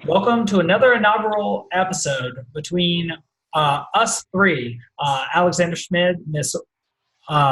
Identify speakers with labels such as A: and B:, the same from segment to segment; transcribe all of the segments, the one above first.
A: Welcome to another inaugural episode between us three, Alexander Schmidt, Miss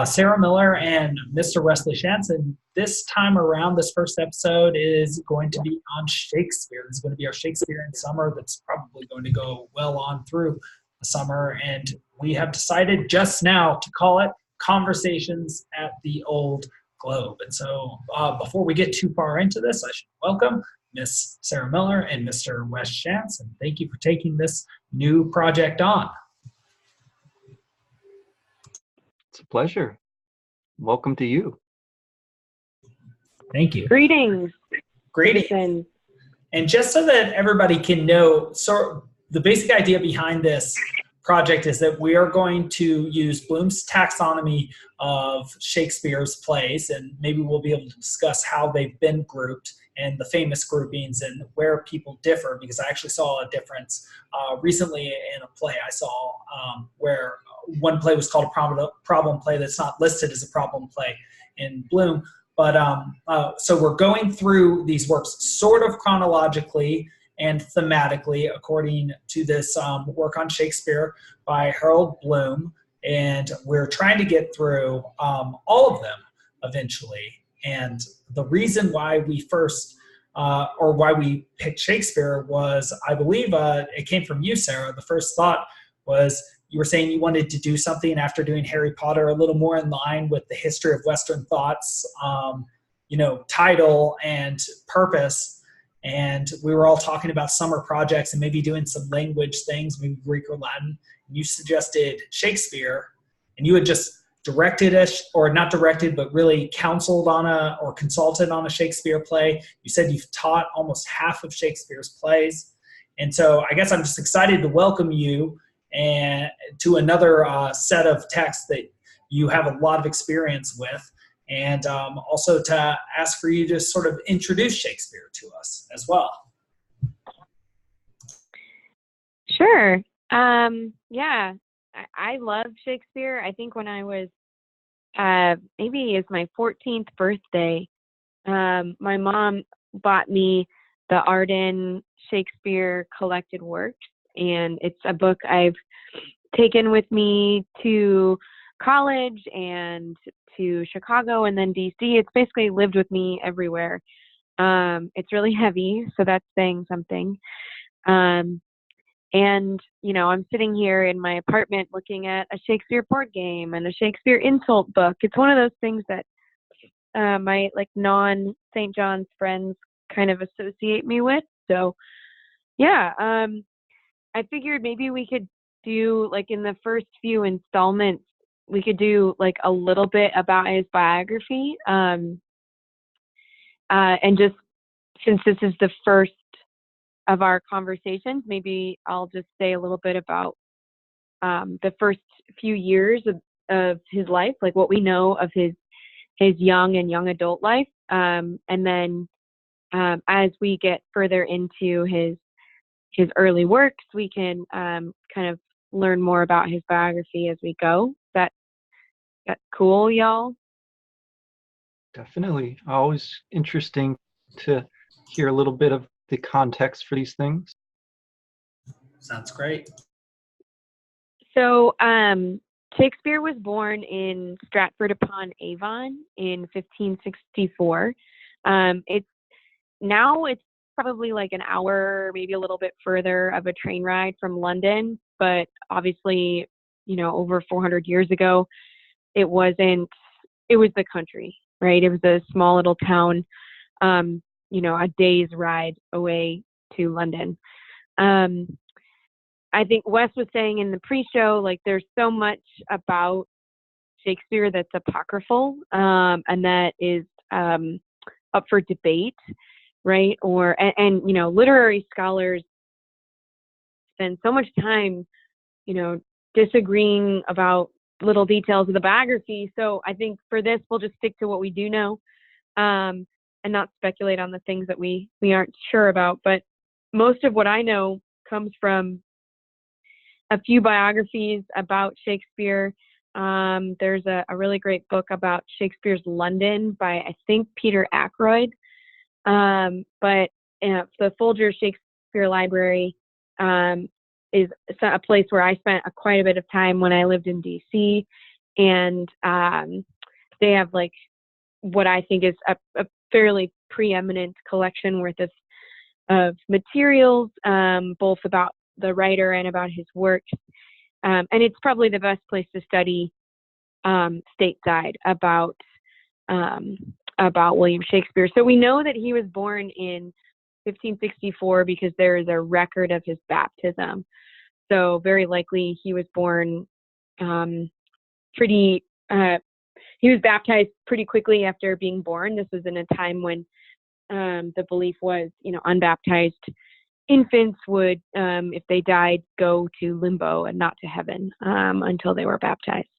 A: Sarah Miller, and Mr. Wesley Schantz. And this time around, this first episode is going to be on Shakespeare. This is going to be our Shakespeare in summer that's probably going to go well on through the summer. And we have decided just now to call it Conversations at the Old Globe. And so before we get too far into this, I should welcome Miss Sarah Miller and Mr. Wes Schantz, and thank you for taking this new project on.
B: It's a pleasure. Welcome to you.
A: Thank you.
C: Greetings.
A: Greetings. And just so that everybody can know, so the basic idea behind this project is that we are going to use Bloom's taxonomy of Shakespeare's plays, and maybe we'll be able to discuss how they've been grouped and the famous groupings and where people differ, because I actually saw a difference recently in a play I saw where one play was called a problem play that's not listed as a problem play in Bloom. But so we're going through these works sort of chronologically and thematically according to this work on Shakespeare by Harold Bloom. And we're trying to get through all of them eventually. And the reason why we first, or why we picked Shakespeare was, I believe it came from you, Sarah. The first thought was you were saying you wanted to do something after doing Harry Potter a little more in line with the history of Western thoughts, title and purpose. And we were all talking about summer projects and maybe doing some language things, maybe Greek or Latin. And you suggested Shakespeare, and you had just directed or not directed, but really counseled on or consulted on a Shakespeare play. You said you've taught almost half of Shakespeare's plays. And so I guess I'm just excited to welcome you and to another set of texts that you have a lot of experience with. And also to ask for you to sort of introduce Shakespeare to us as well.
C: Sure. Yeah, I love Shakespeare. I think when I was maybe it's my 14th birthday, my mom bought me the Arden Shakespeare Collected Works, and it's a book I've taken with me to college and to Chicago and then DC. It's basically lived with me everywhere. It's really heavy, so that's saying something. And, I'm sitting here in my apartment looking at a Shakespeare board game and a Shakespeare insult book. It's one of those things that my non-St. John's friends kind of associate me with. So, yeah, I figured maybe we could do, in the first few installments, we could do, a little bit about his biography. And just since this is the first of our conversations, maybe I'll just say a little bit about the first few years of his life, what we know of his young and young adult life. And then as we get further into his early works, we can kind of learn more about his biography as we go. Is that cool, y'all?
B: Definitely. Always interesting to hear a little bit of the context for these things.
A: Sounds great.
C: So Shakespeare was born in Stratford-upon-Avon in 1564. It's probably an hour, maybe a little bit further of a train ride from London, but obviously, over 400 years ago, it was the country, right? It was a small little town, a day's ride away to London. I think Wes was saying in the pre-show, there's so much about Shakespeare that's apocryphal, and that is up for debate, right? And literary scholars spend so much time, disagreeing about little details of the biography. So I think for this, we'll just stick to what we do know, and not speculate on the things that we aren't sure about. But most of what I know comes from a few biographies about Shakespeare. There's a really great book about Shakespeare's London by, I think, Peter Ackroyd. But the Folger Shakespeare Library is a place where I spent quite a bit of time when I lived in DC, and they have like what I think is a fairly preeminent collection worth of materials, both about the writer and about his works. And it's probably the best place to study stateside about William Shakespeare. So we know that he was born in 1564 because there is a record of his baptism. So very likely he was born he was baptized pretty quickly after being born. This was in a time when the belief was, unbaptized infants would, if they died, go to limbo and not to heaven until they were baptized.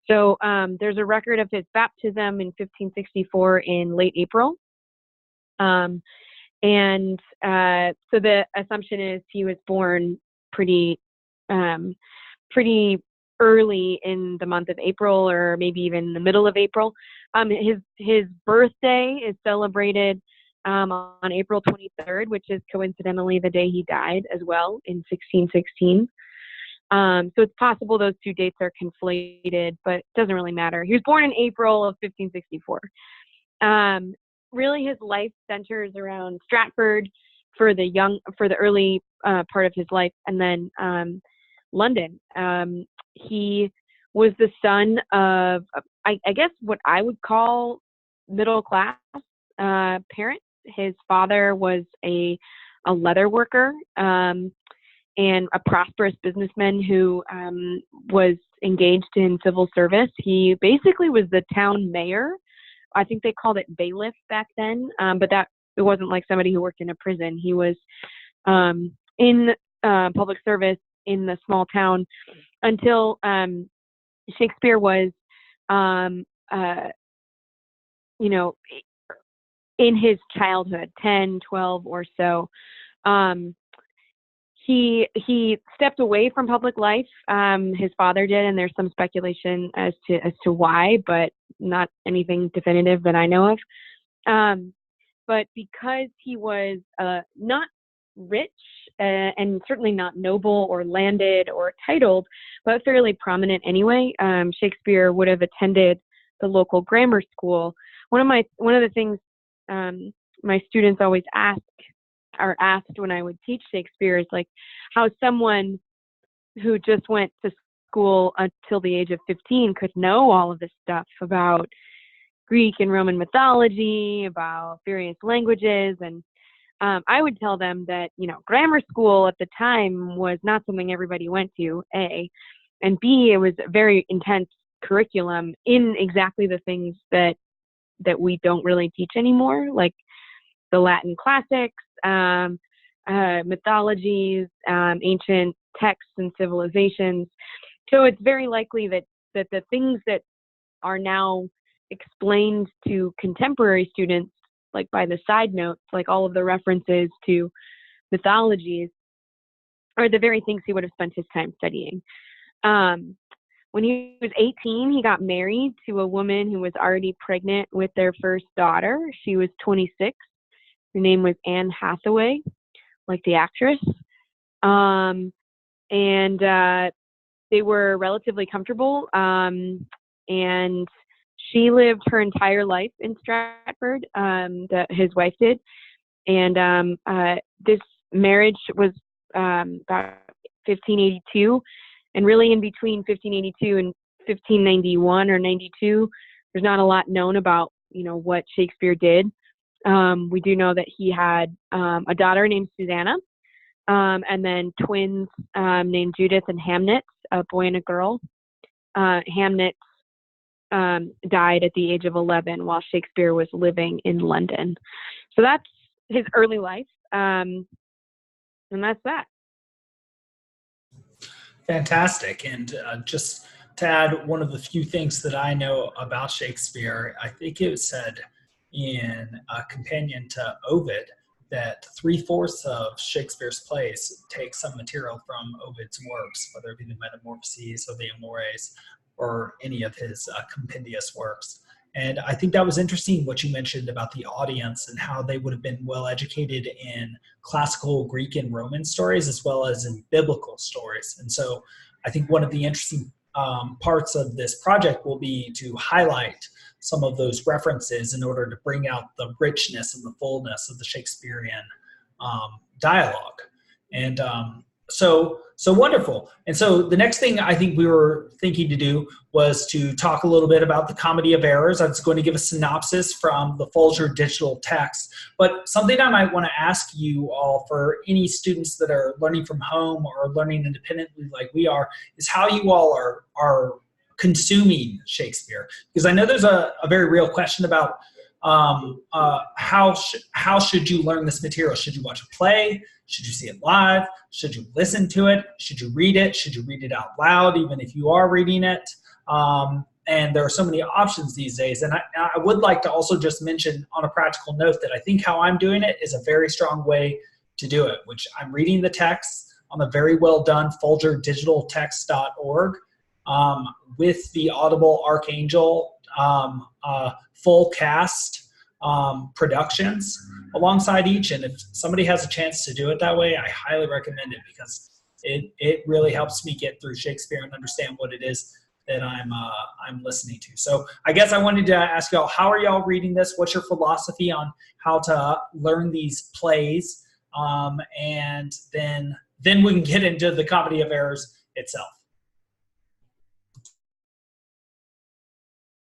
C: So there's a record of his baptism in 1564 in late April. So the assumption is he was born pretty early in the month of April, or maybe even the middle of April. His birthday is celebrated on April 23rd, which is coincidentally the day he died as well in 1616. So it's possible those two dates are conflated, but it doesn't really matter. He was born in April of 1564. Really, his life centers around Stratford for the early part of his life, and then London. He was the son of, I guess, what I would call middle class parents. His father was a leather worker and a prosperous businessman who was engaged in civil service. He basically was the town mayor. I think they called it bailiff back then, but it wasn't like somebody who worked in a prison. He was in public service in the small town until Shakespeare was, in his childhood, 10, 12 or so. He stepped away from public life. His father did, and there's some speculation as to why, but not anything definitive that I know of. But because he was not rich and certainly not noble or landed or titled, but fairly prominent anyway, Shakespeare would have attended the local grammar school. One of the things my students always asked when I would teach Shakespeare is like how someone who just went to school until the age of 15 could know all of this stuff about Greek and Roman mythology, about various languages. And I would tell them that, grammar school at the time was not something everybody went to, A, and B, it was a very intense curriculum in exactly the things that we don't really teach anymore, like the Latin classics, mythologies, ancient texts and civilizations. So it's very likely that the things that are now explained to contemporary students, like by the side notes, like all of the references to mythologies, are the very things he would have spent his time studying. When he was 18, he got married to a woman who was already pregnant with their first daughter. She was 26. Her name was Anne Hathaway, like the actress. And they were relatively comfortable. And she lived her entire life in Stratford, his wife did. And this marriage was about 1582. And really in between 1582 and 1591 or 92, there's not a lot known about, what Shakespeare did. We do know that he had a daughter named Susanna, and then twins named Judith and Hamnet, a boy and a girl. Hamnet died at the age of 11 while Shakespeare was living in London. So that's his early life, and that's that.
A: Fantastic. And just to add one of the few things that I know about Shakespeare, I think it was said in a companion to Ovid that 3/4 of Shakespeare's plays take some material from Ovid's works, whether it be the Metamorphoses or the Amores or any of his compendious works. And I think that was interesting what you mentioned about the audience and how they would have been well educated in classical Greek and Roman stories as well as in biblical stories. And so I think one of the interesting parts of this project will be to highlight some of those references in order to bring out the richness and the fullness of the Shakespearean dialogue. And so wonderful. And so the next thing I think we were thinking to do was to talk a little bit about the Comedy of Errors. I was going to give a synopsis from the Folger digital text, but something I might want to ask you all, for any students that are learning from home or learning independently like we are, is how you all are consuming Shakespeare. Because I know there's a very real question about how should you learn this material? Should you watch a play? Should you see it live? Should you listen to it? Should you read it? Should you read it out loud, even if you are reading it? And there are so many options these days. And I would like to also just mention on a practical note that I think how I'm doing it is a very strong way to do it, which I'm reading the text on the very well done folgerdigitaltext.org with the Audible Archangel full cast productions alongside each. And if somebody has a chance to do it that way, I highly recommend it, because it really helps me get through Shakespeare and understand what it is that I'm listening to. So I guess I wanted to ask y'all, how are y'all reading this? What's your philosophy on how to learn these plays? And then we can get into the Comedy of Errors itself.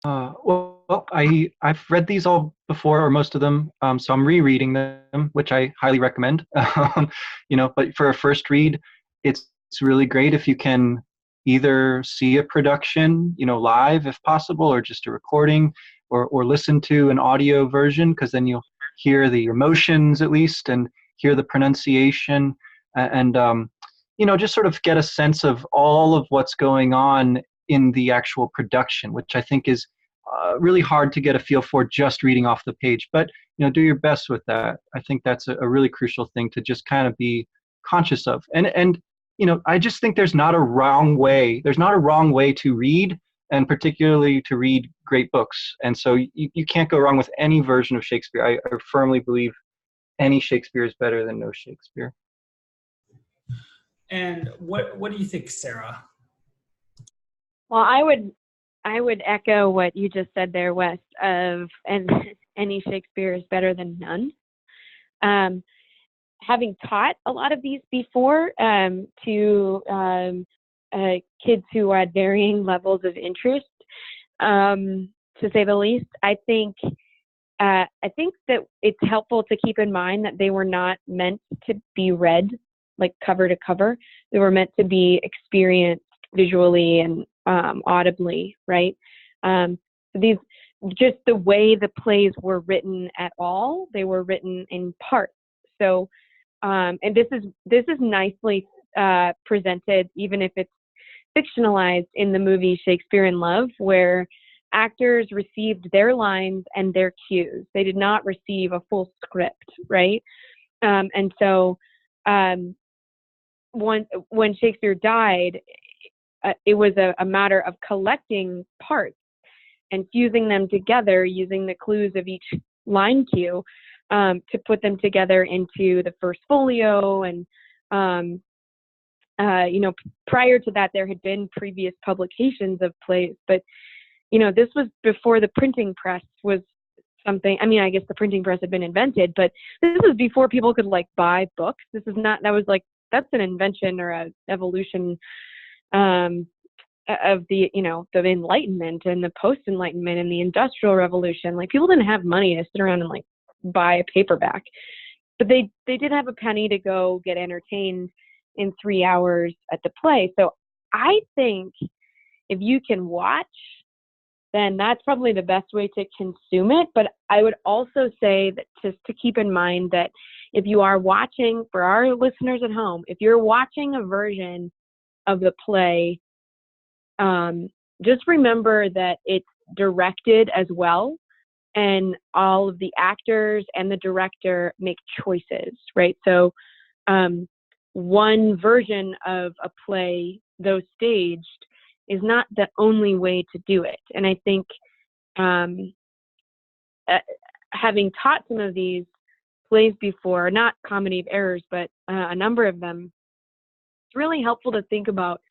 B: Well, I've read these all before, or most of them, so I'm rereading them, which I highly recommend. But for a first read, it's really great if you can either see a production, live if possible, or just a recording, or listen to an audio version, because then you'll hear the emotions at least and hear the pronunciation, and just sort of get a sense of all of what's going on in the actual production, which I think is really hard to get a feel for just reading off the page. But do your best with that. I think that's a really crucial thing to just kind of be conscious of. And I just think there's not a wrong way. There's not a wrong way to read, and particularly to read great books. And so you can't go wrong with any version of Shakespeare. I firmly believe any Shakespeare is better than no Shakespeare.
A: And what do you think, Sarah?
C: Well, I would echo what you just said there, Wes, and any Shakespeare is better than none. Having taught a lot of these before to kids who had varying levels of interest, to say the least, I think that it's helpful to keep in mind that they were not meant to be read like cover to cover. They were meant to be experienced visually and audibly, right? These, just the way the plays were written at all, they were written in parts. So, and this is nicely presented, even if it's fictionalized, in the movie Shakespeare in Love, where actors received their lines and their cues. They did not receive a full script, right? And so when Shakespeare died, it was a matter of collecting parts and fusing them together using the clues of each line cue to put them together into the first folio. And, prior to that, there had been previous publications of plays, but, this was before the printing press was something. I mean, I guess the printing press had been invented, but this was before people could buy books. That's an invention or a evolution of the Enlightenment and the post-Enlightenment and the Industrial Revolution. People didn't have money to sit around and buy a paperback, but they did have a penny to go get entertained in 3 hours at the play. So I think if you can watch, then that's probably the best way to consume it. But I would also say that just to keep in mind that if you are watching, for our listeners at home, if you're watching a version of the play, just remember that it's directed as well, and all of the actors and the director make choices, right? So one version of a play, though staged, is not the only way to do it. And I think having taught some of these plays before, not Comedy of Errors, but a number of them, it's really helpful to think about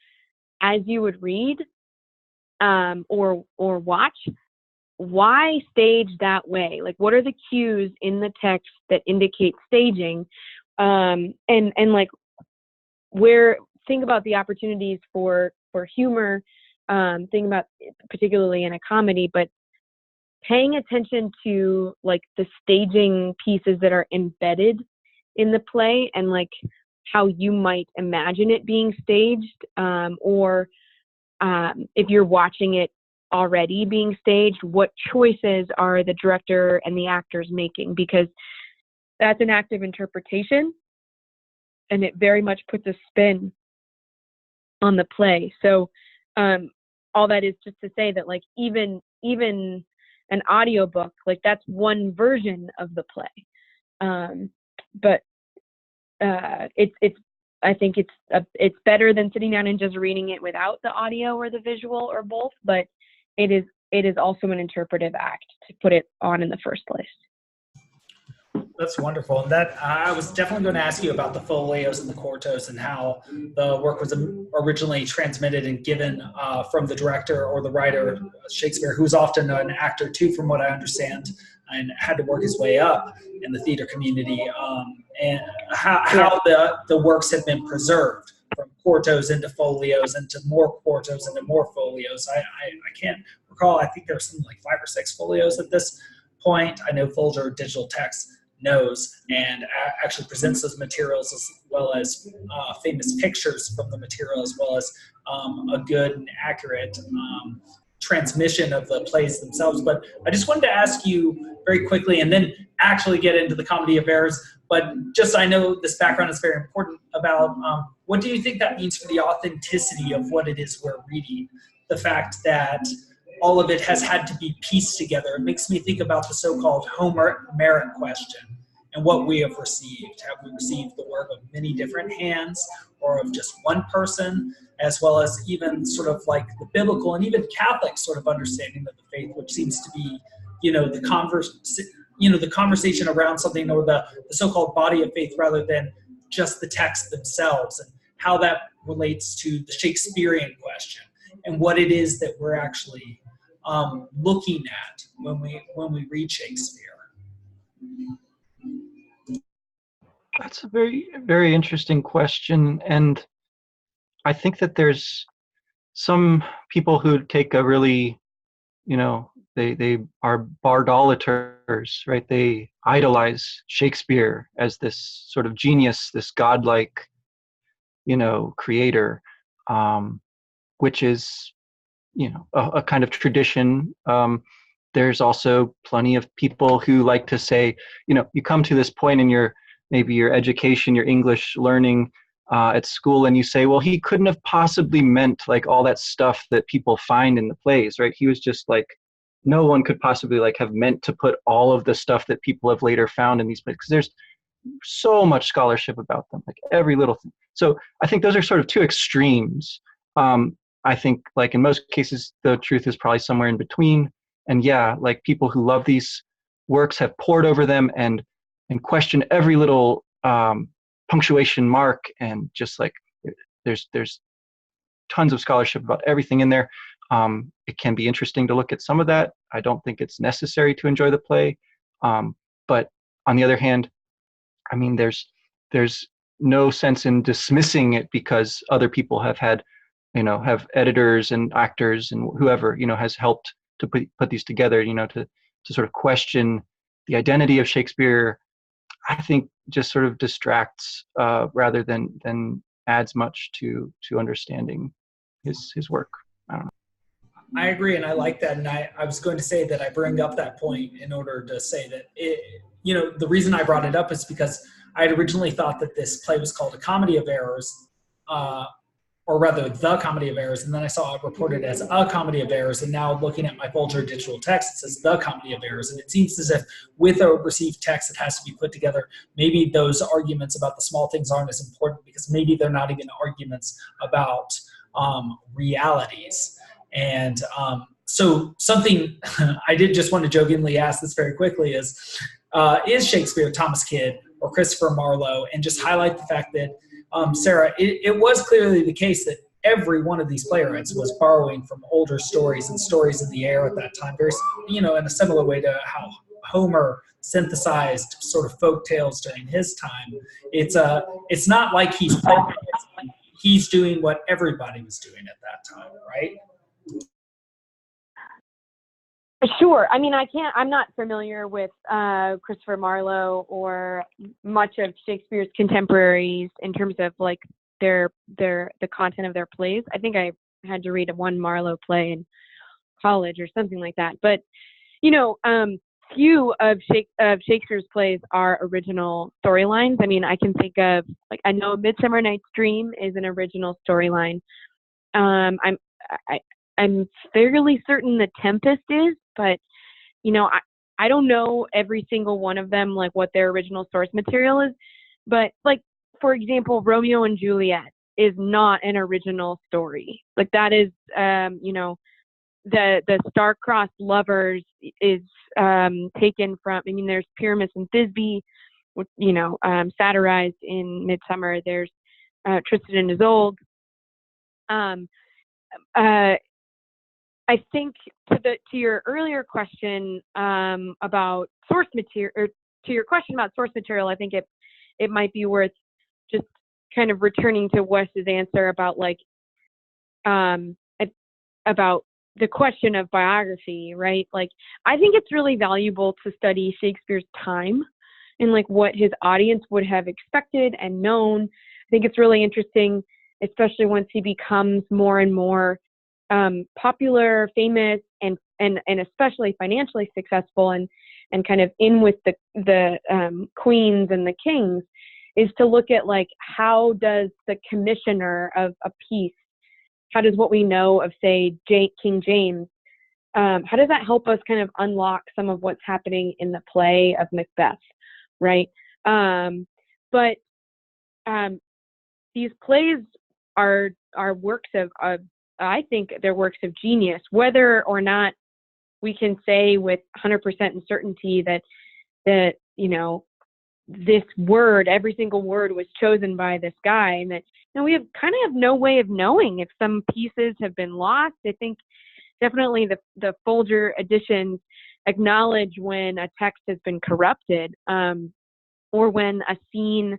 C: as you would read or watch, why stage that way? Like, what are the cues in the text that indicate staging? And like, think about the opportunities for humor, think about particularly in a comedy, but paying attention to like the staging pieces that are embedded in the play and like how you might imagine it being staged, or if you're watching it already being staged, what choices are the director and the actors making? Because that's an act of interpretation, and it very much puts a spin on the play. So all that is just to say that like even an audiobook, like that's one version of the play. But I think it's better than sitting down and just reading it without the audio or the visual or both, but it is also an interpretive act to put it on in the first place.
A: That's wonderful. And that I was definitely going to ask you about the folios and the quartos and how the work was originally transmitted and given from the director or the writer, Shakespeare, who's often an actor too, from what I understand, and had to work his way up in the theater community, and how the works have been preserved from quartos into folios, into more quartos, into more folios. I can't recall. I think there's something like 5 or 6 folios at this point. I know Folger Digital Text knows and actually presents those materials, as well as famous pictures from the material, as well as a good and accurate transmission of the plays themselves. But I just wanted to ask you very quickly, and then actually get into the Comedy of Errors, but just I know this background is very important about what do you think that means for the authenticity of what it is we're reading? The fact that all of it has had to be pieced together. It makes me think about the so-called Homeric question and what we have received. Have we received the work of many different hands or of just one person, as well as even sort of like the biblical and even Catholic sort of understanding of the faith, which seems to be, the conversation around something, or the so-called body of faith, rather than just the text themselves, and how that relates to the Shakespearean question and what it is that we're actually looking at when we read Shakespeare.
B: That's a very, very interesting question, and I think that there's some people who take a really, they are bardolaters, right? They idolize Shakespeare as this sort of genius, this godlike, creator, which is, a kind of tradition. There's also plenty of people who like to say, you come to this point in maybe your education, your English learning at school, and you say, well, he couldn't have possibly meant like all that stuff that people find in the plays, right? He was just like, no one could possibly like have meant to put all of the stuff that people have later found in these plays, because there's so much scholarship about them, like every little thing. So I think those are sort of two extremes. I think like in most cases, the truth is probably somewhere in between. And yeah, like people who love these works have pored over them and question every little punctuation mark, and just like there's tons of scholarship about everything in there. It can be interesting to look at some of that. I don't think it's necessary to enjoy the play. But on the other hand, I mean, there's no sense in dismissing it because other people have had, have editors and actors and whoever, has helped to put these together, to sort of question the identity of Shakespeare. I think just sort of distracts rather than adds much to understanding his work. I don't know.
A: I agree, and I like that. And I was going to say that I bring up that point in order to say that the reason I brought it up is because I had originally thought that this play was called A Comedy of Errors, or rather The Comedy of Errors, and then I saw it reported as A Comedy of Errors, and now looking at my Folger Digital Text, it says The Comedy of Errors, and it seems as if with a received text, it has to be put together. Maybe those arguments about the small things aren't as important because maybe they're not even arguments about realities. And so something I did just want to jokingly ask this very quickly is Shakespeare Thomas Kidd or Christopher Marlowe, and just highlight the fact that, Sarah, it was clearly the case that every one of these playwrights was borrowing from older stories and stories in the air at that time, very, in a similar way to how Homer synthesized sort of folk tales during his time. It's not like he's doing what everybody was doing at that time, right?
C: Sure. I mean, I'm not familiar with Christopher Marlowe or much of Shakespeare's contemporaries in terms of like the content of their plays. I think I had to read one Marlowe play in college or something like that. But, few of Shakespeare's plays are original storylines. I mean, I can think of, like, I know Midsummer Night's Dream is an original storyline. I'm fairly certain The Tempest is, but, I don't know every single one of them, like what their original source material is. But, like, for example, Romeo and Juliet is not an original story. Like, that is, the star-crossed lovers is taken from, I mean, there's Pyramus and Thisbe, satirized in Midsummer. There's Tristan and Isolde. I think to your earlier question about source material, or to your question about source material, I think it might be worth just kind of returning to Wes's answer about about the question of biography, right? Like, I think it's really valuable to study Shakespeare's time and like what his audience would have expected and known. I think it's really interesting, especially once he becomes more and more popular, famous, and especially financially successful, and kind of in with the queens and the kings, is to look at like, how does the commissioner of a piece, how does what we know of, say, King James, how does that help us kind of unlock some of what's happening in the play of Macbeth, right? But these plays are works of I think they're works of genius, whether or not we can say with 100% certainty that this word, every single word, was chosen by this guy, and that we have kind of no way of knowing if some pieces have been lost. I think definitely the Folger editions acknowledge when a text has been corrupted, or when a scene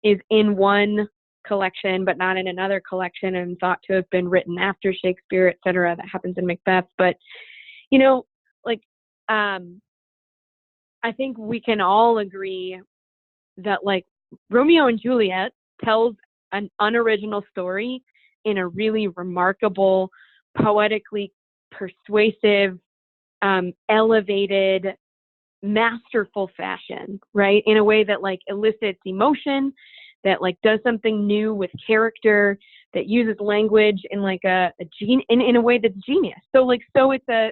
C: is in one collection but not in another collection and thought to have been written after Shakespeare, etc. That happens in Macbeth. But I think we can all agree that like Romeo and Juliet tells an unoriginal story in a really remarkable, poetically persuasive, elevated, masterful fashion, right? In a way that like elicits emotion, that like does something new with character, that uses language in like in a way that's genius. So it's a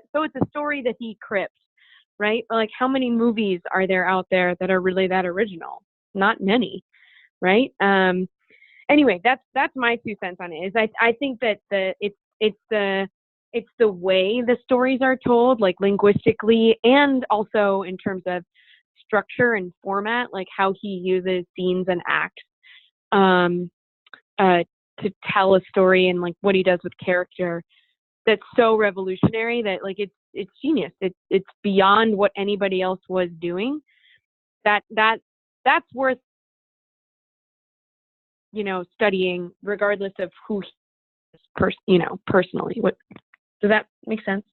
C: story that he crypts, right? Like, how many movies are there out there that are really that original? Not many, right? Anyway, that's my 2 cents on it. Is I think that it's the way the stories are told, like linguistically, and also in terms of structure and format, like how he uses scenes and acts to tell a story, and like what he does with character, that's so revolutionary that like it's genius. It's beyond what anybody else was doing. That's worth studying, regardless of who he is personally. What does that make sense?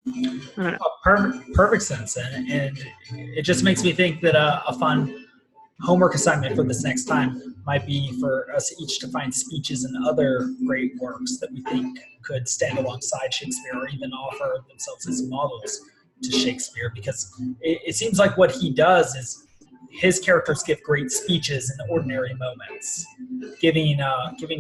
C: I don't know.
A: Perfect sense, and it just makes me think that a fun homework assignment for this next time might be for us each to find speeches and other great works that we think could stand alongside Shakespeare, or even offer themselves as models to Shakespeare, because it seems like what he does is his characters give great speeches in ordinary moments, giving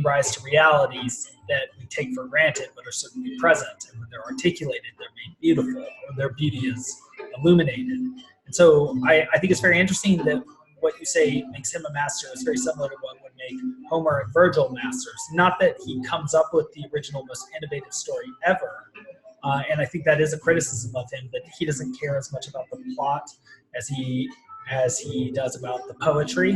A: rise to realities that we take for granted but are certainly present. And when they're articulated, they're made beautiful, or their beauty is illuminated. And so I think it's very interesting that what you say makes him a master is very similar to what would make Homer and Virgil masters. Not that he comes up with the original, most innovative story ever, And I think that is a criticism of him, that he doesn't care as much about the plot as he does about the poetry.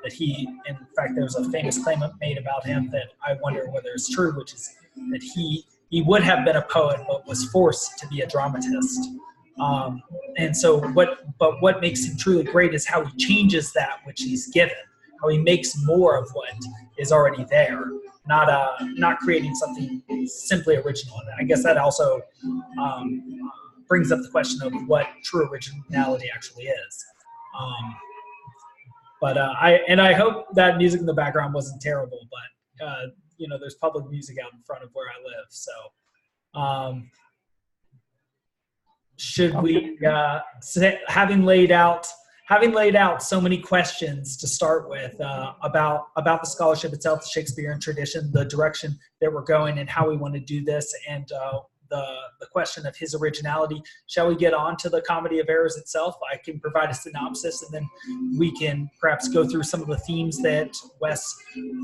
A: That in fact, there's a famous claim made about him that I wonder whether it's true, which is that he would have been a poet but was forced to be a dramatist. And so what makes him truly great is how he changes that which he's given, how he makes more of what is already there, not creating something simply original. And I guess that also brings up the question of what true originality actually is. I hope that music in the background wasn't terrible, but there's public music out in front of where I live, so should we having laid out so many questions to start with about the scholarship itself, the Shakespearean tradition, the direction that we're going and how we want to do this, and the question of his originality, shall we get on to the Comedy of Errors itself? I can provide a synopsis, and then we can perhaps go through some of the themes that Wes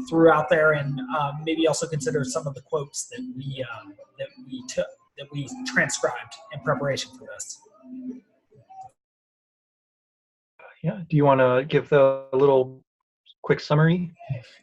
A: threw out there, and maybe also consider some of the quotes that we transcribed in preparation for this.
B: Yeah. Do you want to give a little quick summary?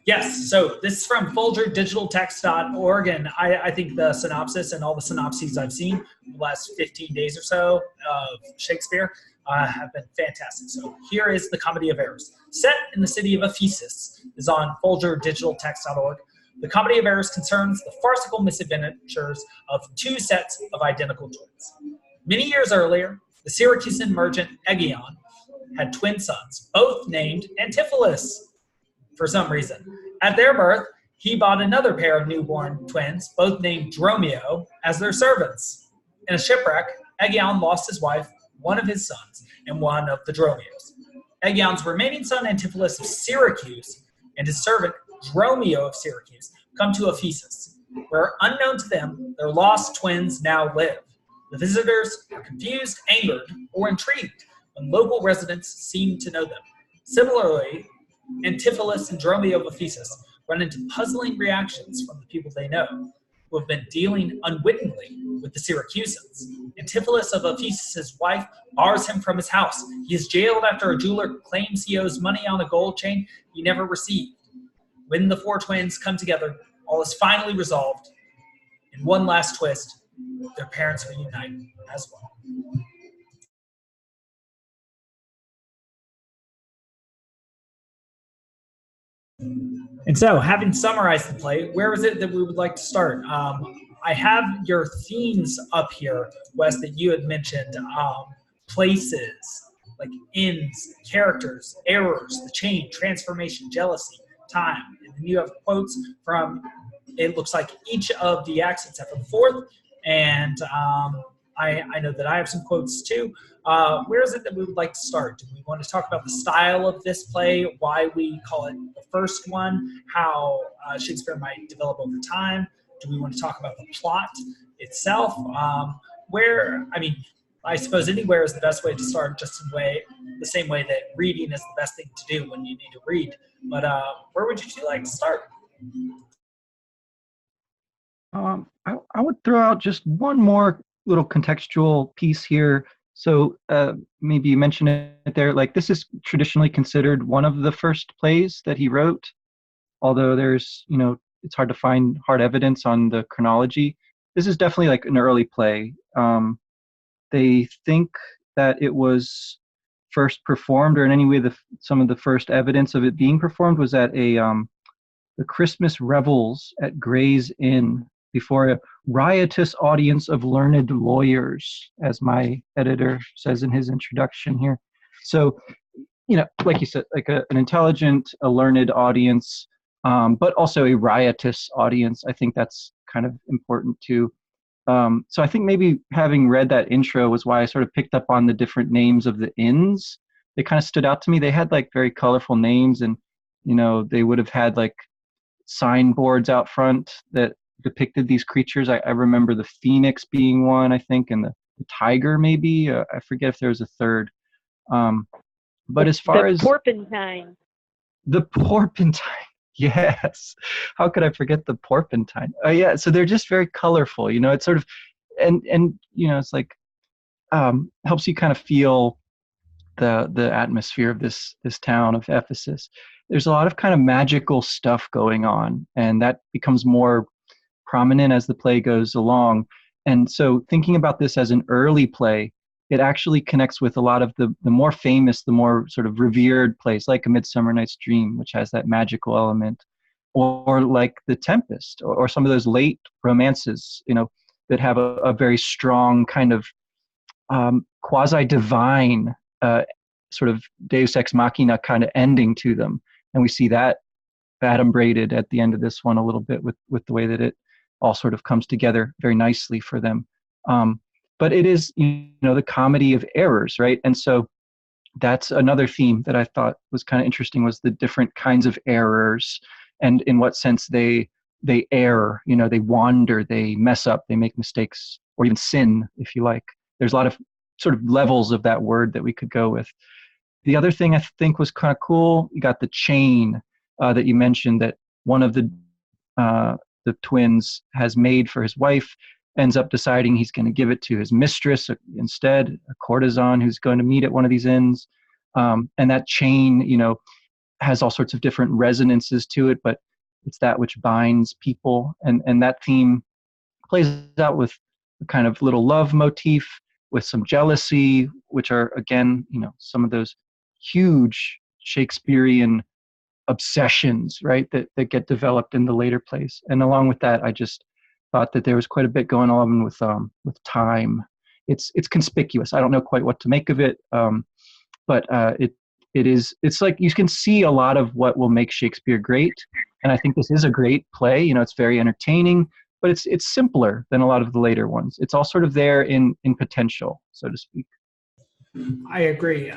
A: Yes. So this is from folgerdigitaltext.org, and I think the synopsis and all the synopses I've seen in the last 15 days or so of Shakespeare have been fantastic. So here is the Comedy of Errors. Set in the city of Ephesus is on folgerdigitaltext.org. The Comedy of Errors concerns the farcical misadventures of two sets of identical twins. Many years earlier, the Syracusan merchant Aegeon had twin sons, both named Antipholus. For some reason, at their birth, he bought another pair of newborn twins, both named Dromio, as their servants. In a shipwreck, Aegeon lost his wife, one of his sons, and one of the Dromios. Aegeon's remaining son, Antipholus of Syracuse, and his servant, Dromio of Syracuse, come to Ephesus, where, unknown to them, their lost twins now live. The visitors are confused, angered, or intrigued when local residents seem to know them. Similarly, Antipholus and Dromio of Ephesus run into puzzling reactions from the people they know, who have been dealing unwittingly with the Syracusans. Antipholus of Ephesus' wife bars him from his house. He is jailed after a jeweler claims he owes money on a gold chain he never received. When the four twins come together, all is finally resolved. In one last twist, their parents reunite as well. And so, having summarized the play, where is it that we would like to start? I have your themes up here, Wes, that you had mentioned. Places, like inns, characters, errors, the change, transformation, jealousy, time. And then you have quotes from, it looks like each of the acts except for the fourth. And I know that I have some quotes too. Where is it that we would like to start? Do we want to talk about the style of this play, why we call it the first one, how Shakespeare might develop over time? Do we want to talk about the plot itself? I suppose anywhere is the best way to start, just the same way that reading is the best thing to do when you need to read. But where would you two like to start?
B: I would throw out just one more little contextual piece here. So maybe you mentioned it there, like this is traditionally considered one of the first plays that he wrote, although there's, it's hard to find hard evidence on the chronology. This is definitely like an early play. They think that it was first performed, or in any way some of the first evidence of it being performed was at the Christmas revels at Gray's Inn, before a riotous audience of learned lawyers, as my editor says in his introduction here. So, like you said, like an intelligent, a learned audience, but also a riotous audience. I think that's kind of important too. So I think maybe having read that intro was why I sort of picked up on the different names of the inns. They kind of stood out to me. They had like very colorful names, and, they would have had like signboards out front that depicted these creatures. I remember the phoenix being one, I think, and the tiger maybe. I forget if there was a third. But as far as
C: porpentine.
B: The porpentine, yes. How could I forget the porpentine? Yeah, so they're just very colorful. It's sort of, and it's like helps you kind of feel the atmosphere of this town of Ephesus. There's a lot of kind of magical stuff going on, and that becomes more prominent as the play goes along. And so thinking about this as an early play, it actually connects with a lot of the more famous, the more sort of revered plays, like A Midsummer Night's Dream, which has that magical element, or like The Tempest, or some of those late romances, that have a very strong kind of quasi-divine sort of Deus Ex Machina kind of ending to them. And we see that adumbrated at the end of this one a little bit with the way that it all sort of comes together very nicely for them. But it is, the comedy of errors, right? And so that's another theme that I thought was kind of interesting, was the different kinds of errors and in what sense they err, they wander, they mess up, they make mistakes, or even sin, if you like. There's a lot of sort of levels of that word that we could go with. The other thing I think was kind of cool, you got the chain that you mentioned that one of the twins has made for his wife, ends up deciding he's going to give it to his mistress instead, a courtesan who's going to meet at one of these inns. And that chain, has all sorts of different resonances to it, but it's that which binds people. And that theme plays out with a kind of little love motif, with some jealousy, which are, again, some of those huge Shakespearean obsessions, right, that get developed in the later plays. And along with that, I just thought that there was quite a bit going on with time. It's conspicuous. I don't know quite what to make of it, but it's like you can see a lot of what will make Shakespeare great. And I think this is a great play. It's very entertaining, but it's simpler than a lot of the later ones. It's all sort of there in potential, so to speak.
A: I agree.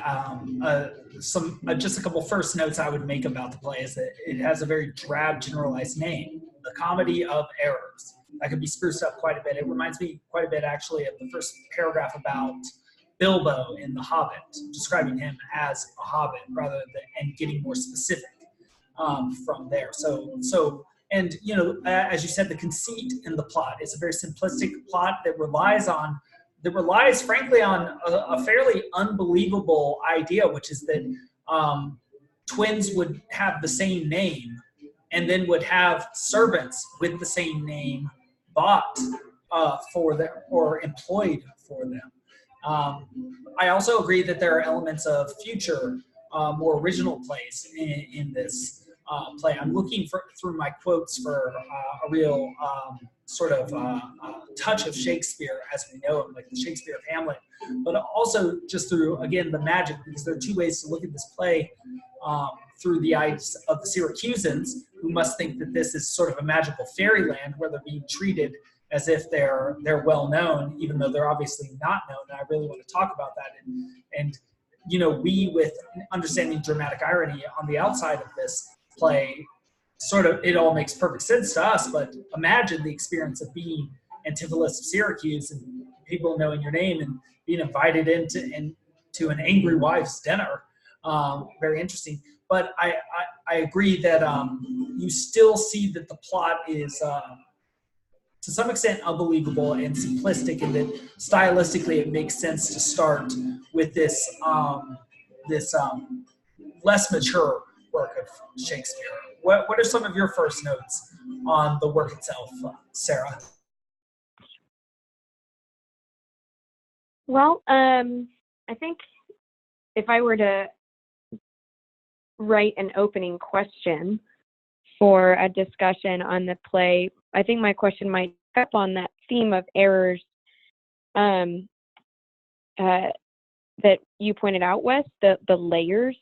A: Just a couple first notes I would make about the play is that it has a very drab, generalized name, The Comedy of Errors. That could be spruced up quite a bit. It reminds me quite a bit, actually, of the first paragraph about Bilbo in The Hobbit, describing him as a hobbit and getting more specific from there. And as you said, the conceit in the plot is a very simplistic plot that relies, frankly, on a fairly unbelievable idea, which is that twins would have the same name and then would have servants with the same name bought for them or employed for them. I also agree that there are elements of future, more original plays in this play. I'm looking through my quotes for a real sort of touch of Shakespeare as we know him, like the Shakespeare of Hamlet, but also just through, again, the magic, because there are two ways to look at this play. Through the eyes of the Syracusans, who must think that this is sort of a magical fairyland where they're being treated as if they're well known, even though they're obviously not known. And I really want to talk about that. And we, with understanding dramatic irony on the outside of this play, sort of, it all makes perfect sense to us. But imagine the experience of being Antipholus of Syracuse and people knowing your name and being invited into an angry wife's dinner. Very interesting. But I agree that you still see that the plot is to some extent unbelievable and simplistic, and that stylistically it makes sense to start with this less mature work of Shakespeare. What are some of your first notes on the work itself, Sarah?
C: Well, I think if I were to write an opening question for a discussion on the play, I think my question might pick up on that theme of errors that you pointed out, Wes, the layers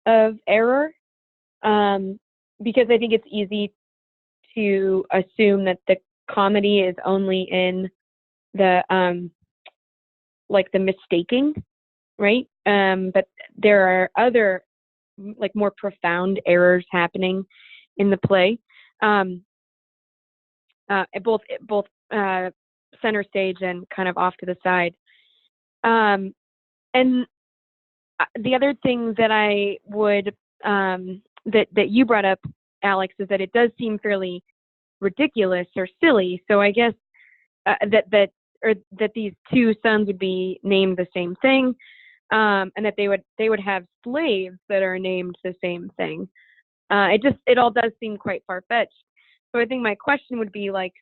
C: of error, because I think it's easy to assume that the comedy is only in the like the mistaking, right? But there are other like more profound errors happening in the play, both center stage and kind of off to the side. And the other thing that I would that you brought up, Alex, is that it does seem fairly ridiculous or silly. So I guess that or that these two sons would be named the same thing, and that they would have slaves that are named the same thing. It all does seem quite far-fetched. So I think my question would be like,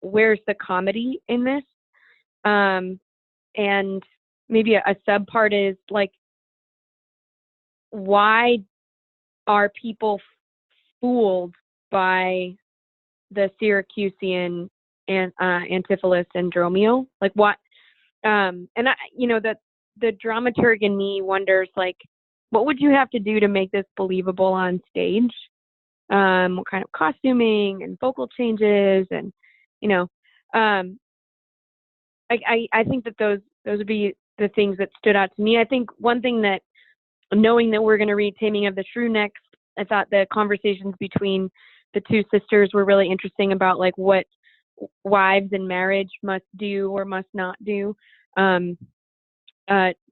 C: where's the comedy in this? And maybe a subpart is like, why are people fooled by the Syracusian and Antipholus and Dromio? Like what? And the dramaturg in me wonders, like, what would you have to do to make this believable on stage? What kind of costuming and vocal changes, and I think that those would be the things that stood out to me. I think one thing that, knowing that we're going to read Taming of the Shrew next, I thought the conversations between the two sisters were really interesting about like what wives in marriage must do or must not do.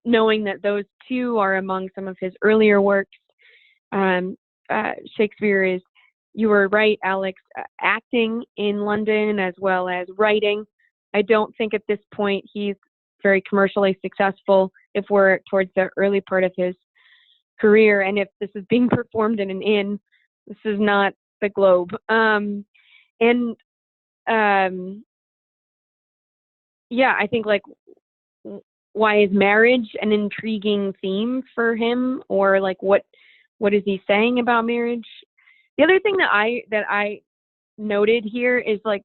C: Knowing that those two are among some of his earlier works. Shakespeare is, you were right, Alex, acting in London as well as writing. I don't think at this point he's very commercially successful if we're towards the early part of his career, and if this is being performed in an inn, this is not the Globe. I think like, why is marriage an intriguing theme for him, or like what is he saying about marriage? The other thing that I noted here is like,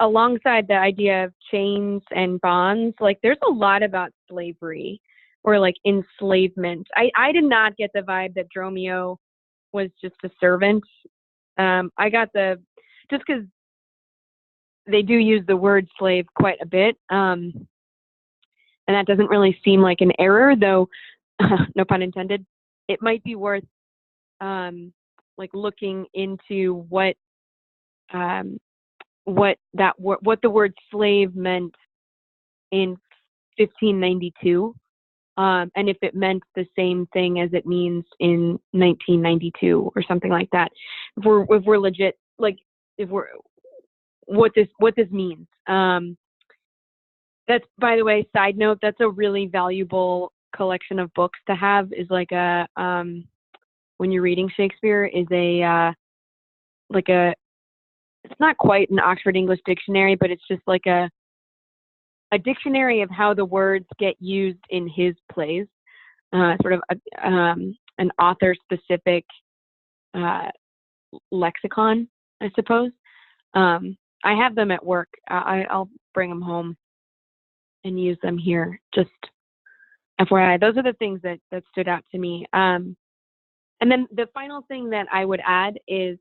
C: alongside the idea of chains and bonds, like there's a lot about slavery or like enslavement. I did not get the vibe that Dromio was just a servant. I got just because they do use the word slave quite a bit, and that doesn't really seem like an error, though, no pun intended. It might be worth like looking into what the word slave meant in 1592, and if it meant the same thing as it means in 1992 or something like that. If we're legit, like what this means. That's, by the way, side note, that's a really valuable collection of books to have, is like a when you're reading Shakespeare, is it's not quite an Oxford English dictionary, but it's just like a dictionary of how the words get used in his plays, sort of an author-specific lexicon, I suppose. I have them at work. I'll bring them home and use them here. Just FYI, those are the things that stood out to me. And then the final thing that I would add is,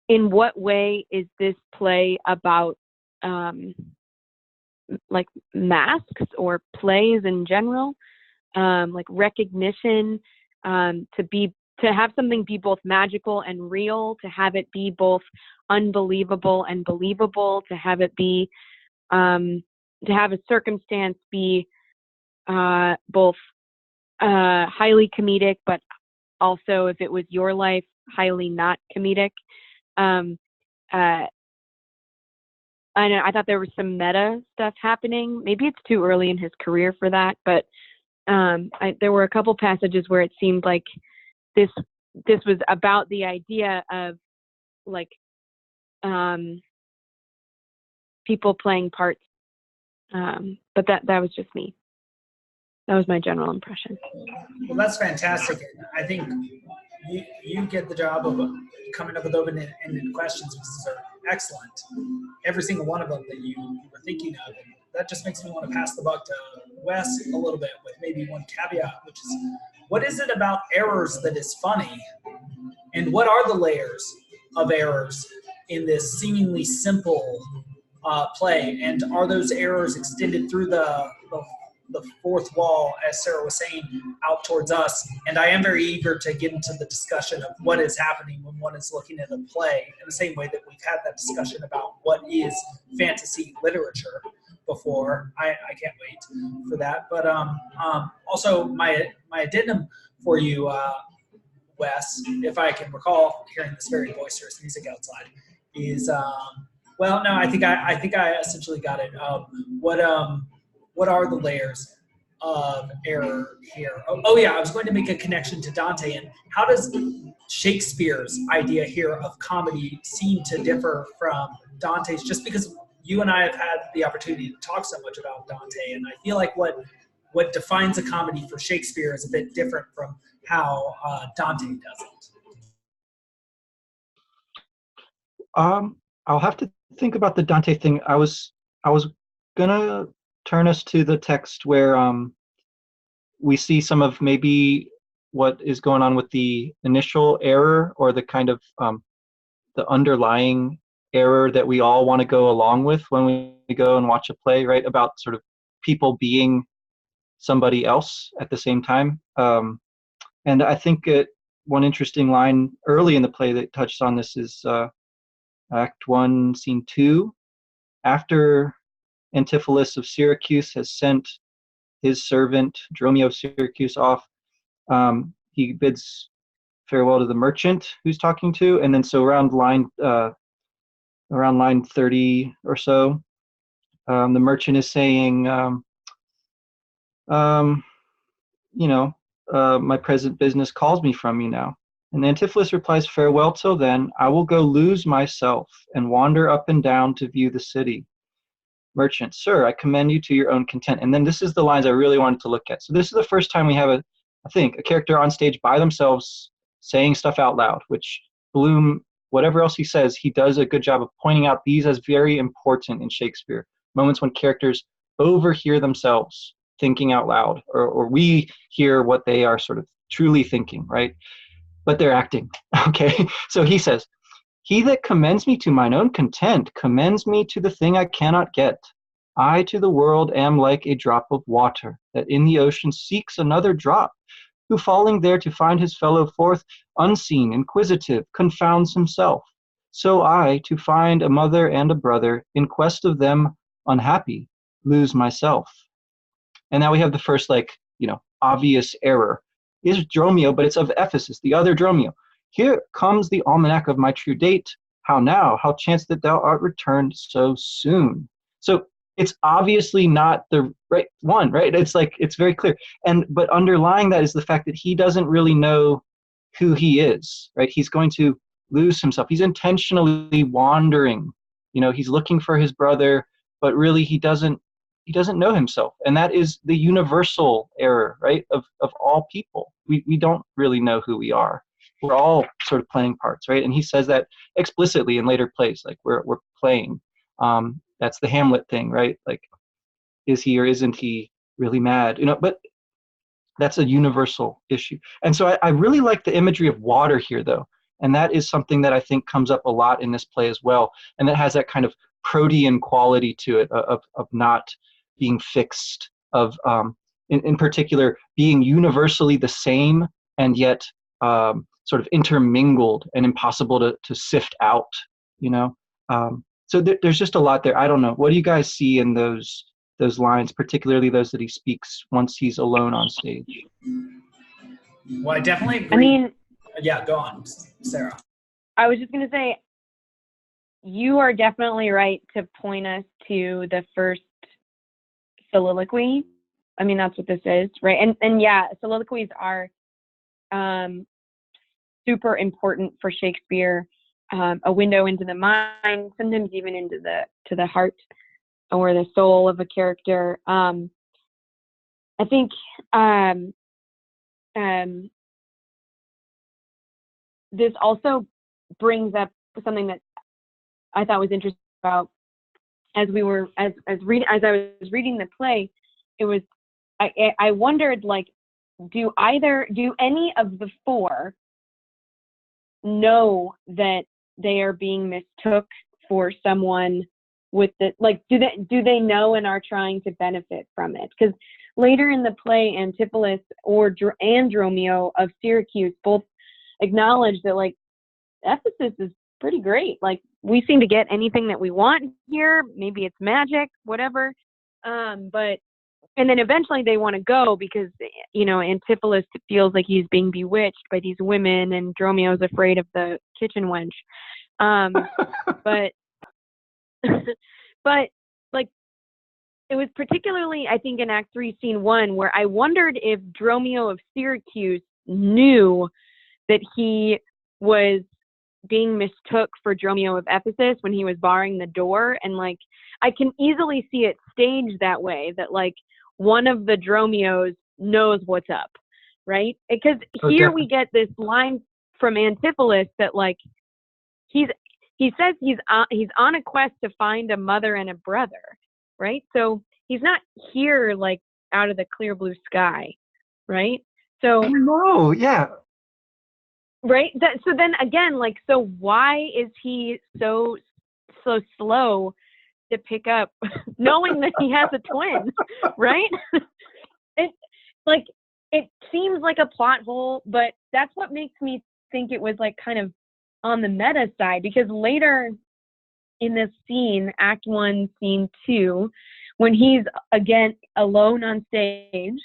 C: in what way is this play about like masks or plays in general, like recognition, to have something be both magical and real, to have it be both unbelievable and believable, to have it be to have a circumstance be both highly comedic, but also, if it was your life, highly not comedic. I thought there was some meta stuff happening. Maybe it's too early in his career for that, but there were a couple passages where it seemed like this was about the idea of like people playing parts. But that was just me. That was my general impression.
A: Well, that's fantastic. I think you get the job of coming up with open-ended questions, which are excellent. Every single one of them that you were thinking of. And that just makes me want to pass the buck to Wes a little bit with maybe one caveat, which is, what is it about errors that is funny? And what are the layers of errors in this seemingly simple play? And are those errors extended through the fourth wall, as Sarah was saying, out towards us? And I am very eager to get into the discussion of what is happening when one is looking at a play, in the same way that we've had that discussion about what is fantasy literature before. I can't wait for that. But also my addendum for you, Wes, if I can recall hearing this very boisterous music outside, is well, no, I think I essentially got it. What are the layers of error here? Oh yeah, I was going to make a connection to Dante, and how does Shakespeare's idea here of comedy seem to differ from Dante's? Just because you and I have had the opportunity to talk so much about Dante, and I feel like what defines a comedy for Shakespeare is a bit different from how Dante does it.
B: I'll have to think about the Dante thing. I was gonna turn us to the text where we see some of maybe what is going on with the initial error, or the kind of the underlying error that we all want to go along with when we go and watch a play, right? About sort of people being somebody else at the same time. And I think one interesting line early in the play that touched on this is Act 1, Scene 2. After Antipholus of Syracuse has sent his servant Dromio of Syracuse off, he bids farewell to the merchant who's talking to, and then so around line 30 or so, the merchant is saying, my present business calls me from you now. And Antipholus replies, farewell till then, I will go lose myself and wander up and down to view the city. Merchant, sir, I commend you to your own content. And then this is the lines I really wanted to look at. So this is the first time we have a character on stage by themselves saying stuff out loud, which Bloom, whatever else he says, he does a good job of pointing out these as very important in Shakespeare. Moments when characters overhear themselves thinking out loud, or we hear what they are sort of truly thinking, right? But they're acting, okay? So he says, he that commends me to mine own content commends me to the thing I cannot get. I to the world am like a drop of water, that in the ocean seeks another drop, who falling there to find his fellow forth, unseen, inquisitive, confounds himself. So I, to find a mother and a brother, in quest of them unhappy, lose myself. And now we have the first, obvious error. Is Dromio, but it's of Ephesus, the other Dromio. Here comes the almanac of my true date. How now? How chance that thou art returned so soon? So it's obviously not the right one, right? It's very clear. But underlying that is the fact that he doesn't really know who he is, right? He's going to lose himself. He's intentionally wandering. He's looking for his brother, but really he doesn't know himself. And that is the universal error, right? Of all people. We don't really know who we are. We're all sort of playing parts, right? And he says that explicitly in later plays, like we're playing. That's the Hamlet thing, right? Like, is he or isn't he really mad? But that's a universal issue. And so I really like the imagery of water here, though. And that is something that I think comes up a lot in this play as well. And that has that kind of protean quality to it of not being fixed, of in particular being universally the same and yet sort of intermingled and impossible to sift out, so there's just a lot there. I don't know. What do you guys see in those lines, particularly those that he speaks once he's alone on stage?
A: Well, I definitely agree.
C: I mean,
A: yeah, go on, Sarah.
C: I was just going to say, you are definitely right to point us to the first soliloquy. I mean, that's what this is, right? And yeah, soliloquies are super important for Shakespeare, a window into the mind, sometimes even into the heart or the soul of a character. I think this also brings up something that I thought was interesting about as I was reading the play. It was I wondered, like, do any of the four know that they are being mistook for someone with the, like, do they know and are trying to benefit from it? Because later in the play, Antipholus and Dromio of Syracuse both acknowledge that, like, Ephesus is pretty great. Like, we seem to get anything that we want here. Maybe it's magic, whatever. And then eventually they want to go because, Antipholus feels like he's being bewitched by these women, and Dromio's afraid of the kitchen wench. But but like it was particularly, I think, in Act 3, Scene 1, where I wondered if Dromio of Syracuse knew that he was being mistook for Dromio of Ephesus when he was barring the door. And like, I can easily see it staged that way, that like one of the Dromios knows what's up, right? Because here we get this line from Antipholus that like, he says he's on a quest to find a mother and a brother, right? So he's not here like out of the clear blue sky, right? So
B: no, yeah.
C: Right. So then again, like, so why is he so slow to pick up, knowing that he has a twin, right? It seems like a plot hole, but that's what makes me think it was like kind of on the meta side, because later in this scene, Act 1, Scene 2, when he's again alone on stage,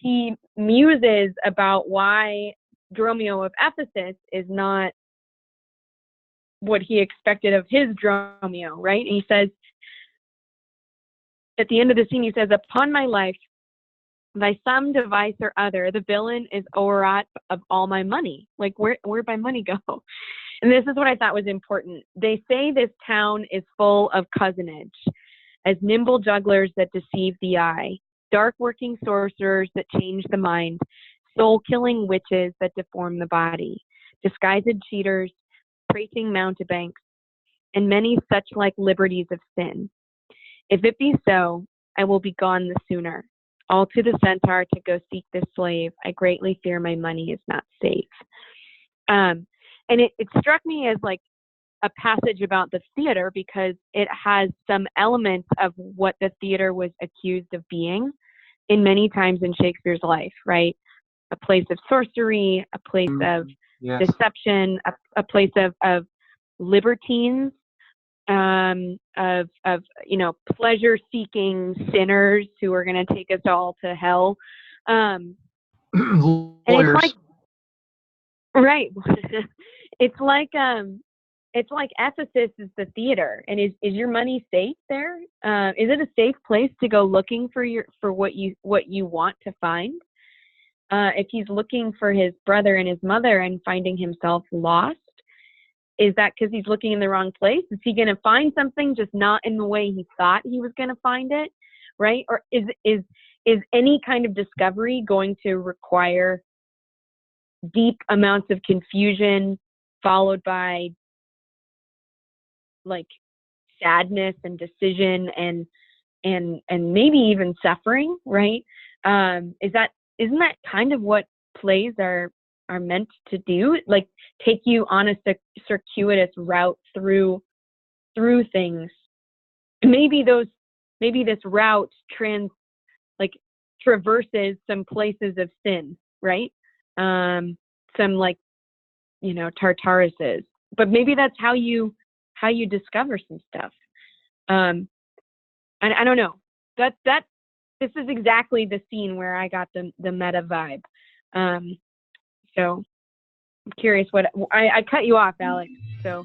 C: he muses about why Dromio of Ephesus is not what he expected of his Dromio, right? And he says, at the end of the scene, he says, "Upon my life, by some device or other, the villain is overwrought of all my money." Like, where'd my money go? And this is what I thought was important. "They say this town is full of cozenage, as nimble jugglers that deceive the eye, dark working sorcerers that change the mind, soul-killing witches that deform the body, disguised cheaters, prating mountebanks, and many such like liberties of sin. If it be so, I will be gone the sooner. All to the centaur to go seek this slave. I greatly fear my money is not safe." And it struck me as like a passage about the theater, because it has some elements of what the theater was accused of being in many times in Shakespeare's life, right? A place of sorcery, a place of deception, a place of libertines, of pleasure-seeking sinners who are going to take us all to hell. And it's like, right? It's like Ephesus is the theater, and is your money safe there? Is it a safe place to go looking for what you want to find? If he's looking for his brother and his mother and finding himself lost, is that because he's looking in the wrong place? Is he going to find something just not in the way he thought he was going to find it, right? Or is any kind of discovery going to require deep amounts of confusion followed by like sadness and decision and maybe even suffering, right? Isn't that kind of what plays are meant to do? Like, take you on a circuitous route through things. Maybe this route traverses some places of sin, right? Some like, Tartaruses. But maybe that's how you discover some stuff. And I don't know. This is exactly the scene where I got the meta vibe. So I'm curious what I cut you off, Alex. So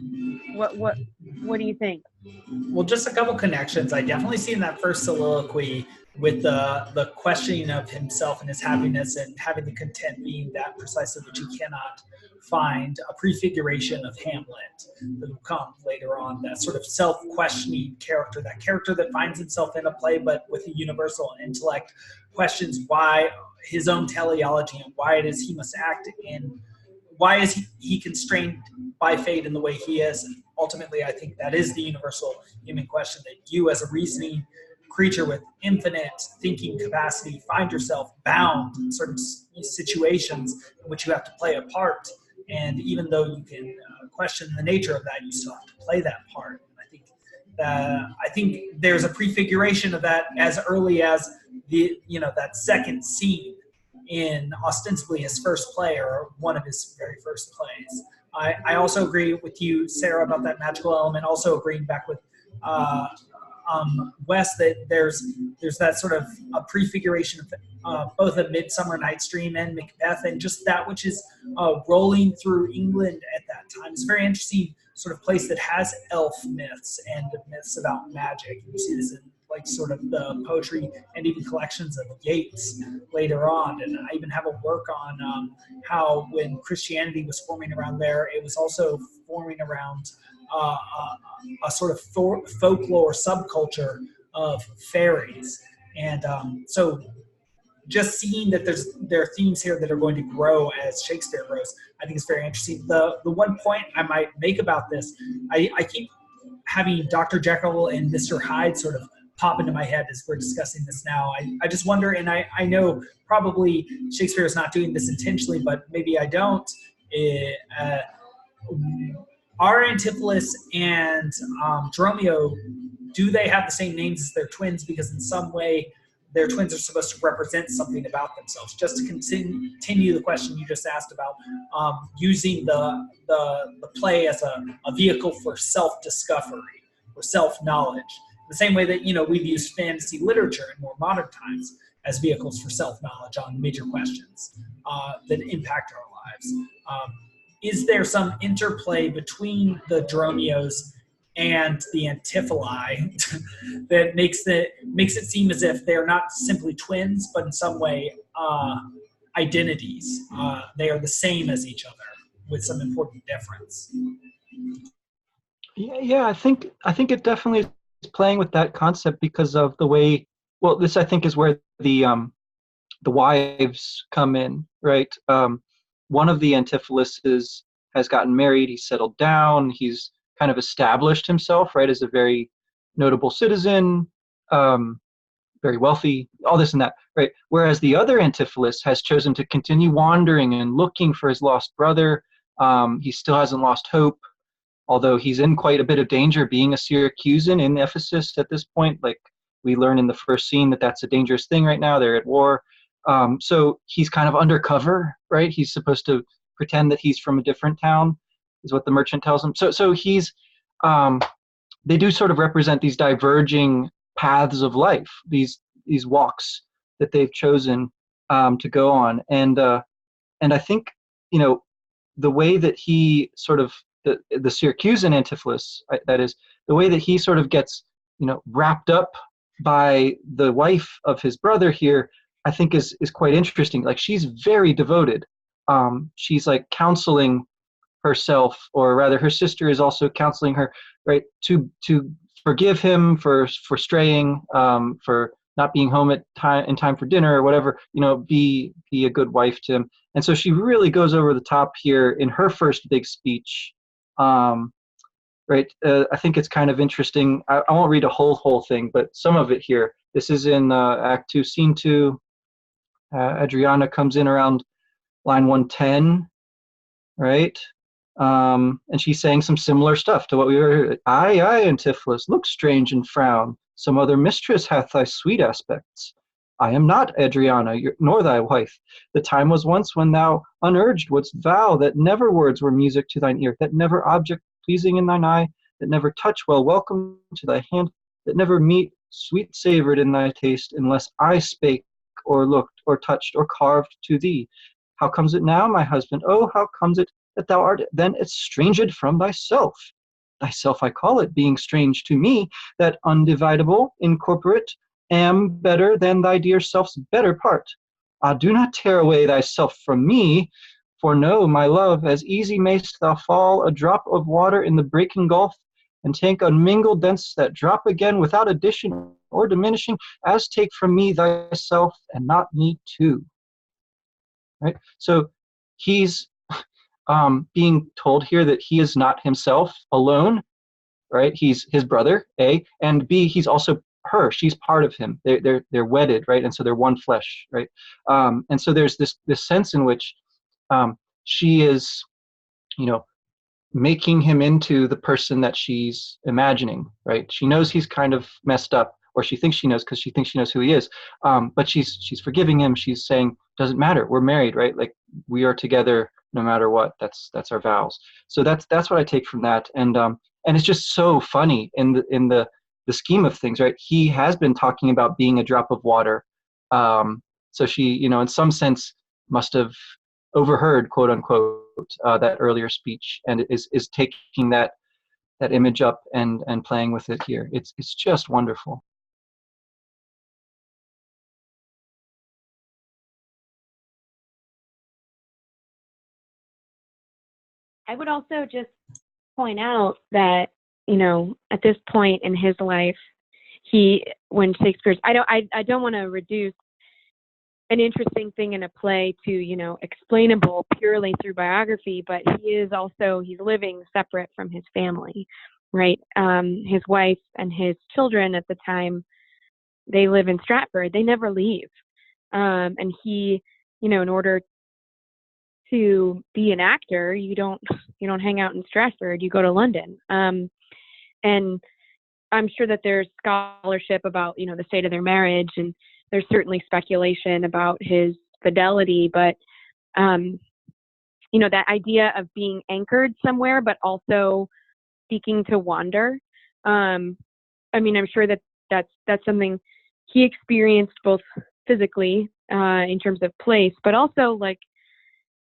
C: what do you think?
A: Well, just a couple connections. I definitely see in that first soliloquy with the questioning of himself and his happiness, and having the content being that precisely which he cannot find, a prefiguration of Hamlet that will come later on, that sort of self-questioning character, that character that finds himself in a play but with a universal intellect, questions why his own teleology and why it is he must act in, why is he constrained by fate in the way he is. And ultimately, I think that is the universal human question, that you as a reasoning creature with infinite thinking capacity find yourself bound in certain situations in which you have to play a part. And even though you can question the nature of that, you still have to play that part. And I think there's a prefiguration of that as early as that second scene in ostensibly his first play, or one of his very first plays. I also agree with you, Sarah, about that magical element. Also agreeing back with Wes, that there's that sort of a prefiguration of both A Midsummer Night's Dream and Macbeth, and just that which is rolling through England at that time. It's very interesting sort of place that has elf myths and myths about magic. You see this in like sort of the poetry and even collections of Yeats later on. And I even have a work on how when Christianity was forming around there, it was also forming around a sort of folklore subculture of fairies. And so just seeing that there are themes here that are going to grow as Shakespeare grows, I think is very interesting. The one point I might make about this, I keep having Dr. Jekyll and Mr. Hyde sort of pop into my head as we're discussing this now. I just wonder, and I know probably Shakespeare is not doing this intentionally, but maybe I don't. Are Antipholus and Dromio, do they have the same names as their twins? Because in some way, their twins are supposed to represent something about themselves. Just to continue the question you just asked about using the play as a vehicle for self-discovery or self-knowledge. The same way that we've used fantasy literature in more modern times as vehicles for self-knowledge on major questions that impact our lives. Is there some interplay between the Dromios and the Antipholi that makes it seem as if they're not simply twins, but in some way identities? They are the same as each other with some important difference.
B: Yeah, I think it definitely is playing with that concept because of the way. Well, this I think is where the wives come in, right? One of the Antipholuses has gotten married. He's settled down. He's kind of established himself, right, as a very notable citizen, very wealthy, all this and that, right? Whereas the other Antipholus has chosen to continue wandering and looking for his lost brother. He still hasn't lost hope, although he's in quite a bit of danger being a Syracusan in Ephesus at this point. Like we learn in the first scene that that's a dangerous thing right now. They're at war. So he's kind of undercover, right? He's supposed to pretend that he's from a different town, is what the merchant tells him. So he's, they do sort of represent these diverging paths of life, these walks that they've chosen to go on. And I think, the way that he sort of, the Syracusan Antipholus, that is, the way that he sort of gets, wrapped up by the wife of his brother here, I think is quite interesting. Like she's very devoted. She's like counseling herself, or rather her sister is also counseling her, right, to forgive him for straying, for not being home in time for dinner or whatever, be a good wife to him. And so she really goes over the top here in her first big speech. Right. I think it's kind of interesting. I won't read a whole thing, but some of it here. This is in Act 2, Scene 2. Adriana comes in around line 110, right? And she's saying some similar stuff to what we heard. Aye, Antipholus, look strange and frown. Some other mistress hath thy sweet aspects. I am not Adriana, nor thy wife. The time was once when thou unurged wouldst vow that never words were music to thine ear, that never object pleasing in thine eye, that never touch well welcome to thy hand, that never meat sweet savored in thy taste, unless I spake or looked or touched or carved to thee. How comes it now, my husband? Oh, how comes it that thou art then estranged from thyself? Thyself I call it, being strange to me, that undividable, incorporate, am better than thy dear self's better part. Ah, do not tear away thyself from me, for know, my love, as easy mayst thou fall a drop of water in the breaking gulf, and take unmingled thence that drop again without addition or diminishing, as take from me thyself and not me too. Right? So he's being told here that he is not himself alone, right? He's his brother, A, and B, he's also her. She's part of him. They're wedded, right? And so they're one flesh, right? And so there's this sense in which she is, making him into the person that she's imagining, right? She knows he's kind of messed up, or she thinks she knows because she thinks she knows who he is. But she's forgiving him. She's saying, doesn't matter. We're married, right? Like we are together no matter what. That's our vows. So that's what I take from that. And it's just so funny in the scheme of things, right? He has been talking about being a drop of water. So she, in some sense, must have overheard, quote unquote, that earlier speech, and is taking that that image up and playing with it here. It's just wonderful.
C: I would also just point out that, you know, at this point in his life, when Shakespeare's, I don't want to reduce an interesting thing in a play to, you know, explainable purely through biography, but he's living separate from his family, right? His wife and his children at the time, they live in Stratford. They never leave. And he, you know, in order to be an actor, you don't hang out in Stratford, you go to London. And I'm sure that there's scholarship about, you know, the state of their marriage, and there's certainly speculation about his fidelity, but, you know, that idea of being anchored somewhere, but also seeking to wander. I mean, I'm sure that that's something he experienced both physically, in terms of place, but also like,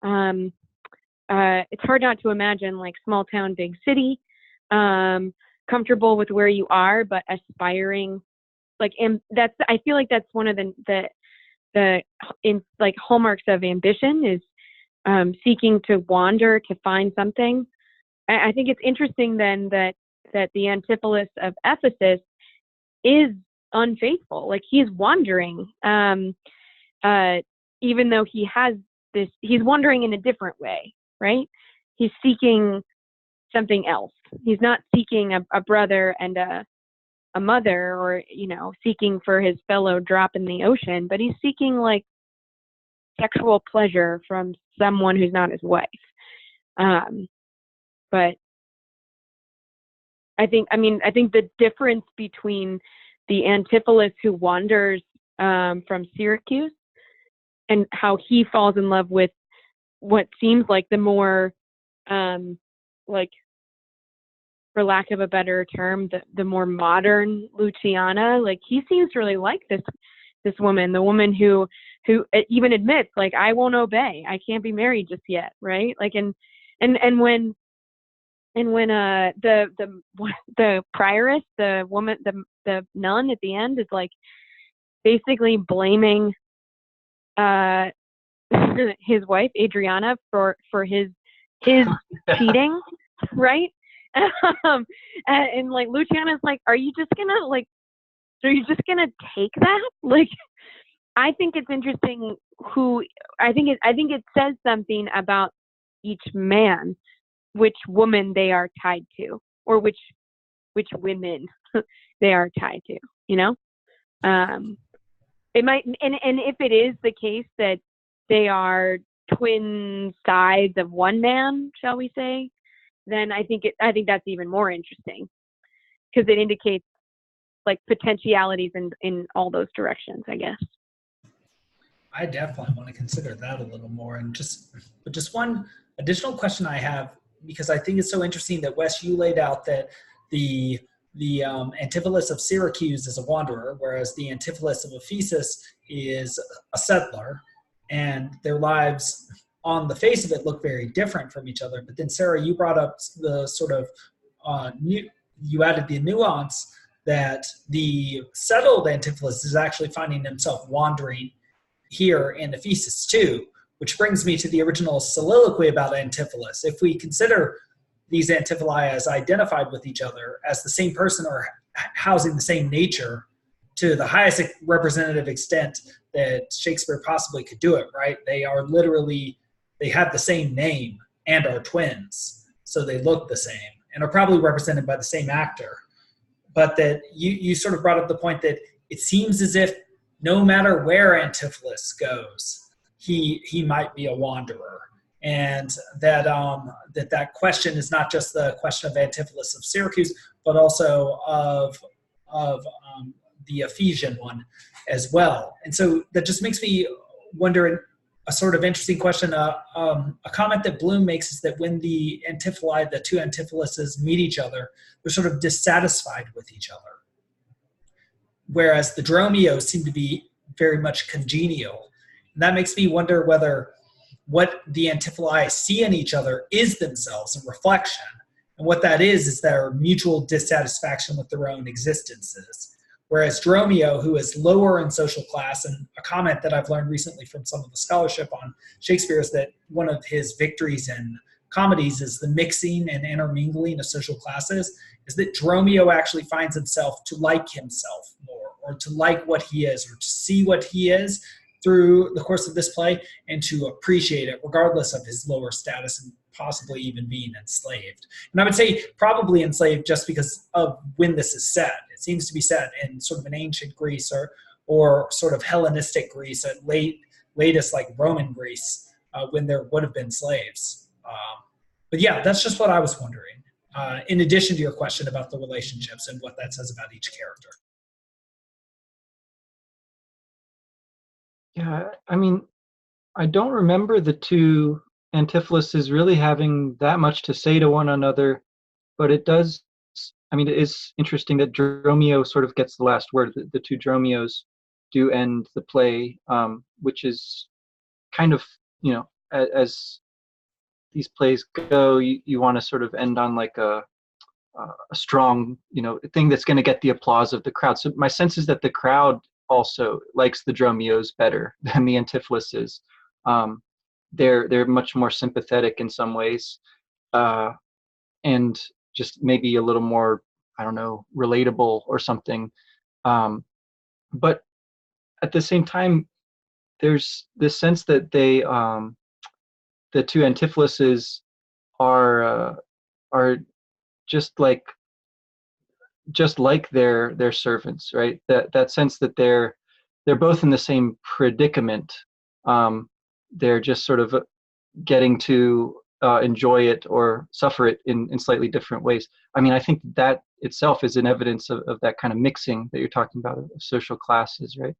C: it's hard not to imagine like small town, big city, comfortable with where you are, but aspiring, like, and I feel like that's one of the hallmarks of ambition is, seeking to wander, to find something. I think it's interesting then that the Antipholus of Ephesus is unfaithful. Like, he's wandering, even though he has this, he's wandering in a different way, right? He's seeking something else. He's not seeking a brother and a mother, or, you know, seeking for his fellow drop in the ocean, but he's seeking like sexual pleasure from someone who's not his wife. But I think the difference between the Antipholus who wanders from Syracuse and how he falls in love with what seems like the more, like, for lack of a better term, the more modern Luciana, like, he seems to really like this woman, the woman who even admits, like, I won't obey, I can't be married just yet, right? Like, and when the prioress, the woman, the nun at the end is like basically blaming his wife Adriana for his cheating, right? And like Luciana's like, are you just gonna take that? Like, I think it's interesting I think it says something about each man, which woman they are tied to, or which women they are tied to, you know? It might, and if it is the case that they are twin sides of one man, shall we say, then I think that's even more interesting, because it indicates like potentialities in all those directions, I guess.
A: I definitely want to consider that a little more. And just one additional question I have, because I think it's so interesting that, Wes, you laid out that the Antipholus of Syracuse is a wanderer, whereas the Antipholus of Ephesus is a settler, and their lives on the face of it look very different from each other. But then, Sarah, you brought up the sort of you added the nuance that the settled Antipholus is actually finding himself wandering here in Ephesus too, which brings me to the original soliloquy about Antipholus. If we consider these Antipholi as identified with each other as the same person, or housing the same nature to the highest representative extent that Shakespeare possibly could do it, right? They have the same name and are twins, so they look the same and are probably represented by the same actor. But that you sort of brought up the point that it seems as if no matter where Antipholus goes, he might be a wanderer, and that question is not just the question of Antipholus of Syracuse, but also of the Ephesian one as well. And so that just makes me wonder a sort of interesting question. A comment that Bloom makes is that when the Antipholi, the two Antipholuses, meet each other, they're sort of dissatisfied with each other, whereas the Dromios seem to be very much congenial. And that makes me wonder whether what the Antipholi see in each other is themselves a reflection, And what that is their mutual dissatisfaction with their own existences. Whereas Dromio, who is lower in social class, and a comment that I've learned recently from some of the scholarship on Shakespeare is that one of his victories in comedies is the mixing and intermingling of social classes, is that Dromio actually finds himself to like himself more, or to like what he is, or to see what he is through the course of this play, and to appreciate it regardless of his lower status and possibly even being enslaved. And I would say probably enslaved just because of when this is set. It seems to be set in sort of an ancient Greece, or sort of Hellenistic Greece, at latest like Roman Greece, when there would have been slaves. But yeah, that's just what I was wondering, in addition to your question about the relationships and what that says about each character.
B: Yeah, I mean, I don't remember the two antiphluses really having that much to say to one another, but it does, I mean, it is interesting that Dromio sort of gets the last word. The two Dromios do end the play, which is kind of, as these plays go, you want to sort of end on like a strong, thing that's going to get the applause of the crowd. So my sense is that the crowd also likes the Dromios better than the antiphluses. They're much more sympathetic in some ways, and just maybe a little more, I don't know, relatable or something. But at the same time, there's this sense that the two antiphluses are just like their servants, right? That sense that they're both in the same predicament. They're just sort of getting to enjoy it or suffer it in slightly different ways. I mean, I think that itself is an evidence of that kind of mixing that you're talking about of social classes, right?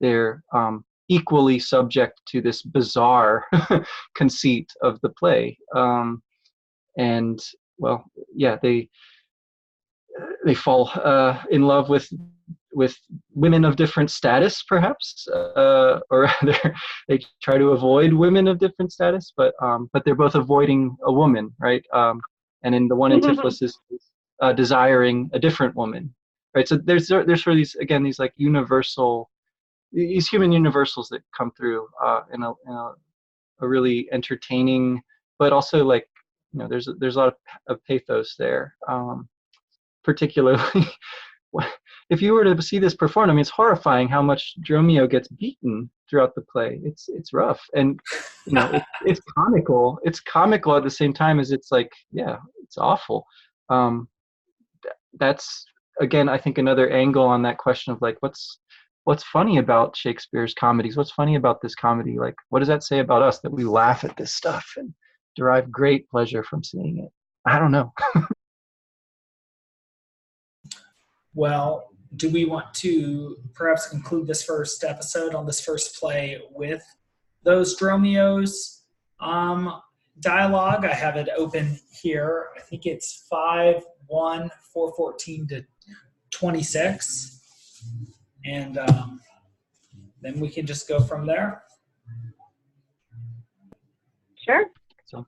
B: They're equally subject to this bizarre conceit of the play. And well, yeah, they fall in love with women of different status, perhaps, or they try to avoid women of different status, but they're both avoiding a woman, right? And in the one antiphilus is desiring a different woman, right? So there's sort of these like universal, these human universals that come through in a really entertaining, but also like, there's a lot of pathos there. Particularly, if you were to see this performed, I mean, it's horrifying how much Dromio gets beaten throughout the play. It's rough, and it's comical. It's comical at the same time as it's like, yeah, it's awful. That's again, I think, another angle on that question of like, what's funny about Shakespeare's comedies? What's funny about this comedy? Like, what does that say about us that we laugh at this stuff and derive great pleasure from seeing it? I don't know.
A: Well, do we want to perhaps conclude this first episode on this first play with those Dromios dialogue? I have it open here. I think it's 5:1-4:14 to 26. And then we can just go from there.
C: Sure.
B: So.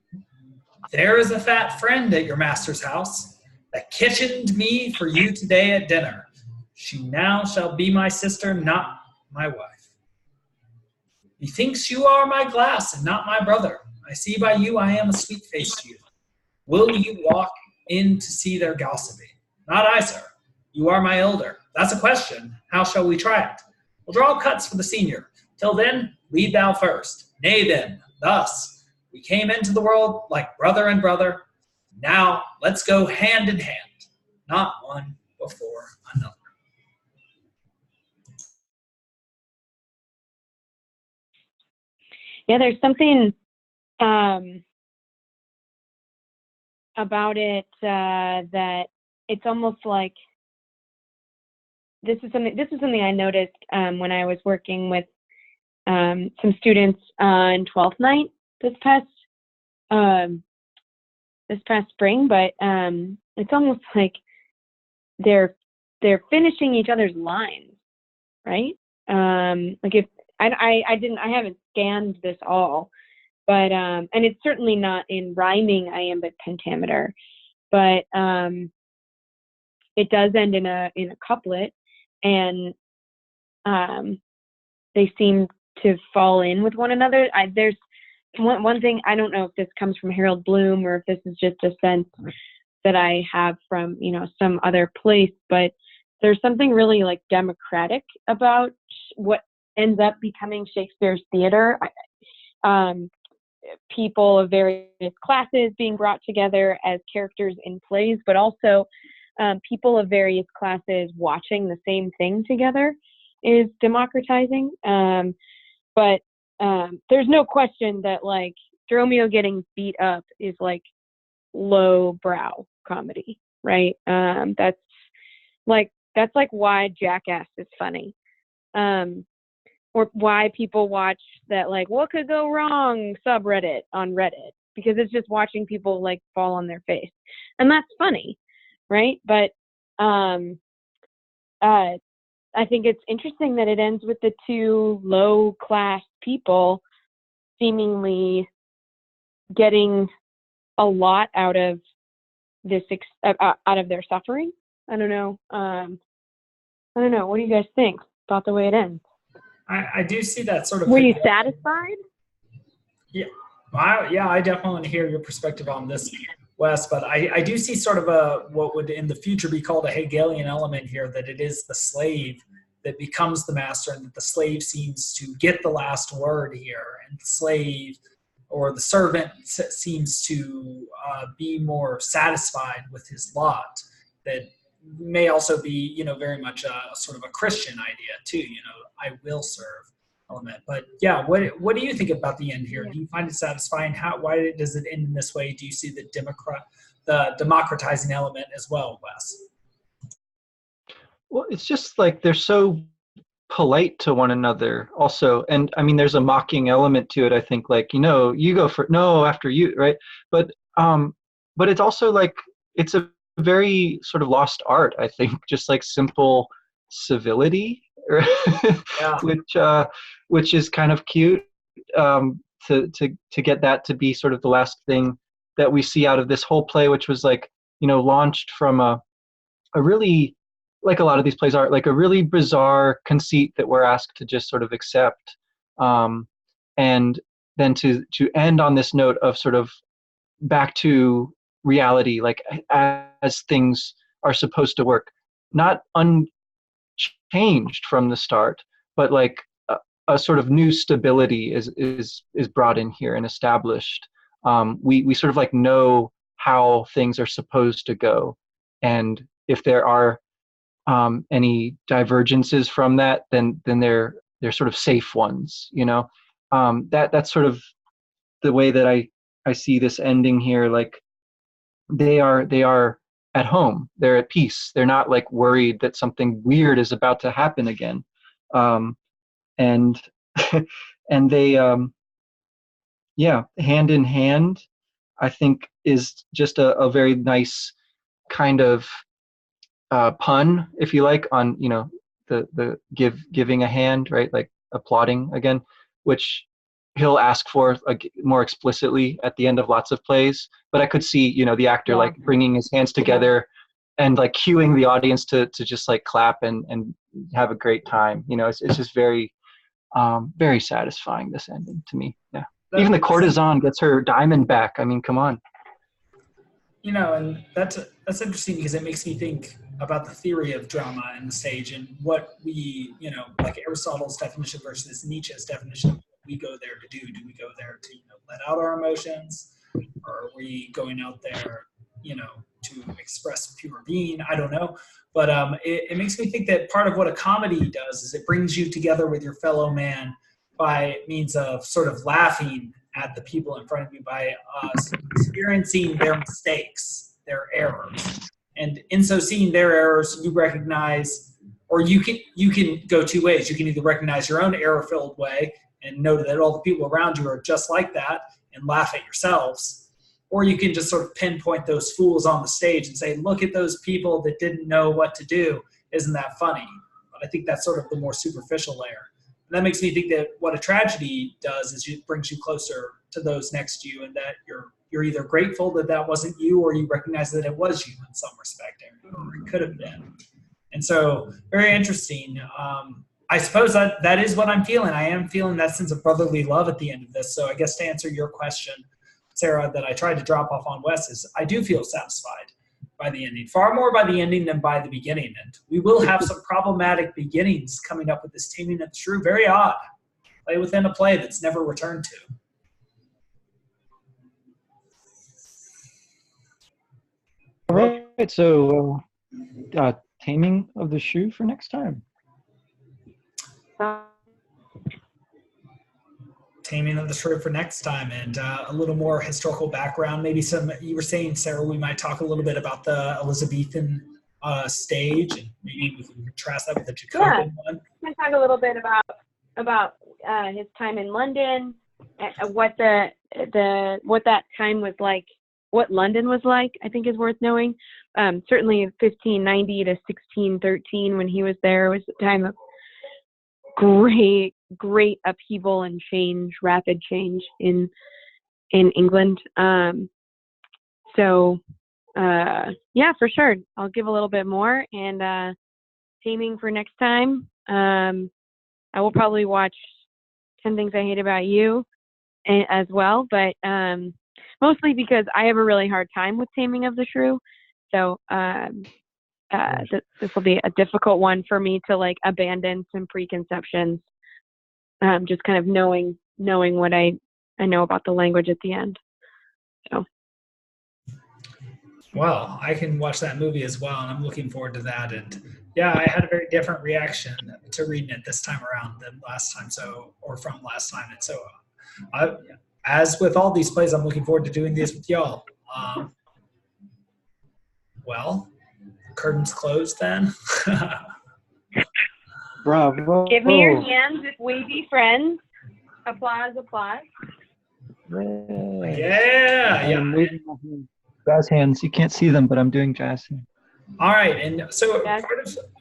A: There is a fat friend at your master's house that kitchened me for you today at dinner. She now shall be my sister, not my wife. Methinks you are my glass and not my brother. I see by you I am a sweet-faced youth. Will you walk in to see their gossiping? Not I, sir. You are my elder. That's a question. How shall we try it? We'll draw cuts for the senior. Till then, lead thou first. Nay then, thus, we came into the world like brother and brother. Now, let's go hand in hand, not one before another.
C: Yeah, there's something about it that it's almost like this is something I noticed when I was working with some students on 12th night this past spring, but it's almost like they're finishing each other's lines, right? Like if I haven't scanned this all, but and it's certainly not in rhyming iambic pentameter, but it does end in a couplet, and they seem to fall in with one another. There's one thing, I don't know if this comes from Harold Bloom or if this is just a sense that I have from, some other place, but there's something really like democratic about what ends up becoming Shakespeare's theater. People of various classes being brought together as characters in plays, but also people of various classes watching the same thing together is democratizing. But there's no question that like Dromio getting beat up is like low brow comedy, right? That's like why Jackass is funny. Or why people watch that like what could go wrong subreddit on Reddit, because it's just watching people like fall on their face. And that's funny, right? But I think it's interesting that it ends with the two low-class people seemingly getting a lot out of this, out of their suffering. I don't know. What do you guys think about the way it ends?
A: I do see that sort of.
C: Were you satisfied?
A: Yeah, I definitely want to hear your perspective on this, Wes. But I do see sort of what would in the future be called a Hegelian element here, that it is the slave that becomes the master, and that the slave seems to get the last word here, and the slave or the servant seems to be more satisfied with his lot. That may also be, very much a sort of a Christian idea too. I will serve element. But yeah, what do you think about the end here? Do you find it satisfying? Why does it end in this way? Do you see the democratizing element as well, Wes?
B: Well, it's just like they're so polite to one another also. And I mean, there's a mocking element to it, I think, like, you go for no after you, right? But it's also like, it's a very sort of lost art, I think, just like simple civility, which is kind of cute, to get that to be sort of the last thing that we see out of this whole play, which was like, launched from a really, like a lot of these plays are, like a really bizarre conceit that we're asked to just sort of accept, and then to end on this note of sort of back to reality, like as things are supposed to work, not unchanged from the start, but like a sort of new stability is brought in here and established. We sort of like know how things are supposed to go, and if there are any divergences from that, then they're sort of safe ones, that's sort of the way that I see this ending here. Like they are at home, they're at peace, they're not like worried that something weird is about to happen again, and and they hand in hand, I think, is just a very nice kind of pun, if you like, on the giving a hand, right, like applauding again, which he'll ask for more explicitly at the end of lots of plays. But I could see the actor like bringing his hands together and like cueing the audience to just like clap and have a great time. It's just very very satisfying, this ending to me. Yeah, even the courtesan gets her diamond back. I mean, come on.
A: And that's interesting, because it makes me think about the theory of drama and the stage, and what we, like Aristotle's definition versus Nietzsche's definition of what we go there to do. Do we go there to, let out our emotions, or are we going out there, to express pure being? I don't know. But it makes me think that part of what a comedy does is it brings you together with your fellow man by means of sort of laughing at the people in front of you, by experiencing their mistakes, their errors. And in so seeing their errors, you recognize, or you can go two ways. You can either recognize your own error-filled way and know that all the people around you are just like that and laugh at yourselves. Or you can just sort of pinpoint those fools on the stage and say, look at those people that didn't know what to do. Isn't that funny? But I think that's sort of the more superficial layer. And that makes me think that what a tragedy does is it brings you closer to those next to you, and that you're either grateful that that wasn't you, or you recognize that it was you in some respect, or it could have been. And so, very interesting. I suppose that is what I'm feeling. I am feeling that sense of brotherly love at the end of this. So I guess to answer your question, Sarah, that I tried to drop off on Wes, is I do feel satisfied by the ending, far more by the ending than by the beginning. And we will have some problematic beginnings coming up with this Taming of the Shrew. Very odd. Play within a play that's never returned to.
B: All right, so Taming of the Shrew for next time.
A: Taming of the Shrew for next time, and a little more historical background. Maybe you were saying, Sarah, we might talk a little bit about the Elizabethan stage, and maybe we can contrast that with the Jacobean one.
C: We can talk a little bit about his time in London, what that time was like, what London was like, I think is worth knowing. Certainly 1590 to 1613 when he was there was a time of great upheaval and change, rapid change in England. So yeah, for sure. I'll give a little bit more, and Taming for next time. I will probably watch 10 Things I Hate About You as well, but mostly because I have a really hard time with Taming of the Shrew. So this will be a difficult one for me to like abandon some preconceptions, just kind of knowing what I know about the language at the end. So.
A: Well, I can watch that movie as well, and I'm looking forward to that. And yeah, I had a very different reaction to reading it this time around than last time, or from last time. And so, as with all these plays, I'm looking forward to doing this with y'all. Well, curtains closed then.
B: Bravo.
C: Give me your hands if we be friends. Applause, applause.
A: Yeah.
B: I'm waving my hands. Jazz hands. You can't see them, but I'm doing jazz hands.
A: All right, and so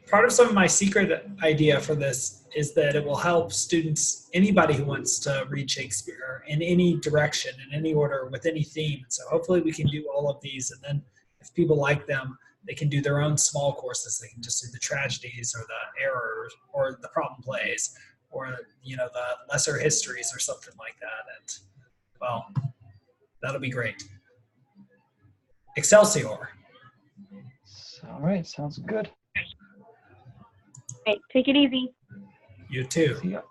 A: part of some of my secret idea for this is that it will help students, anybody who wants to read Shakespeare in any direction, in any order, with any theme. So hopefully we can do all of these, and then if people like them, they can do their own small courses. They can just do the tragedies or the errors or the problem plays, or the lesser histories or something like that. And well, that'll be great. Excelsior.
B: All right, sounds good.
C: Hey, take it easy.
A: You too.
B: See ya.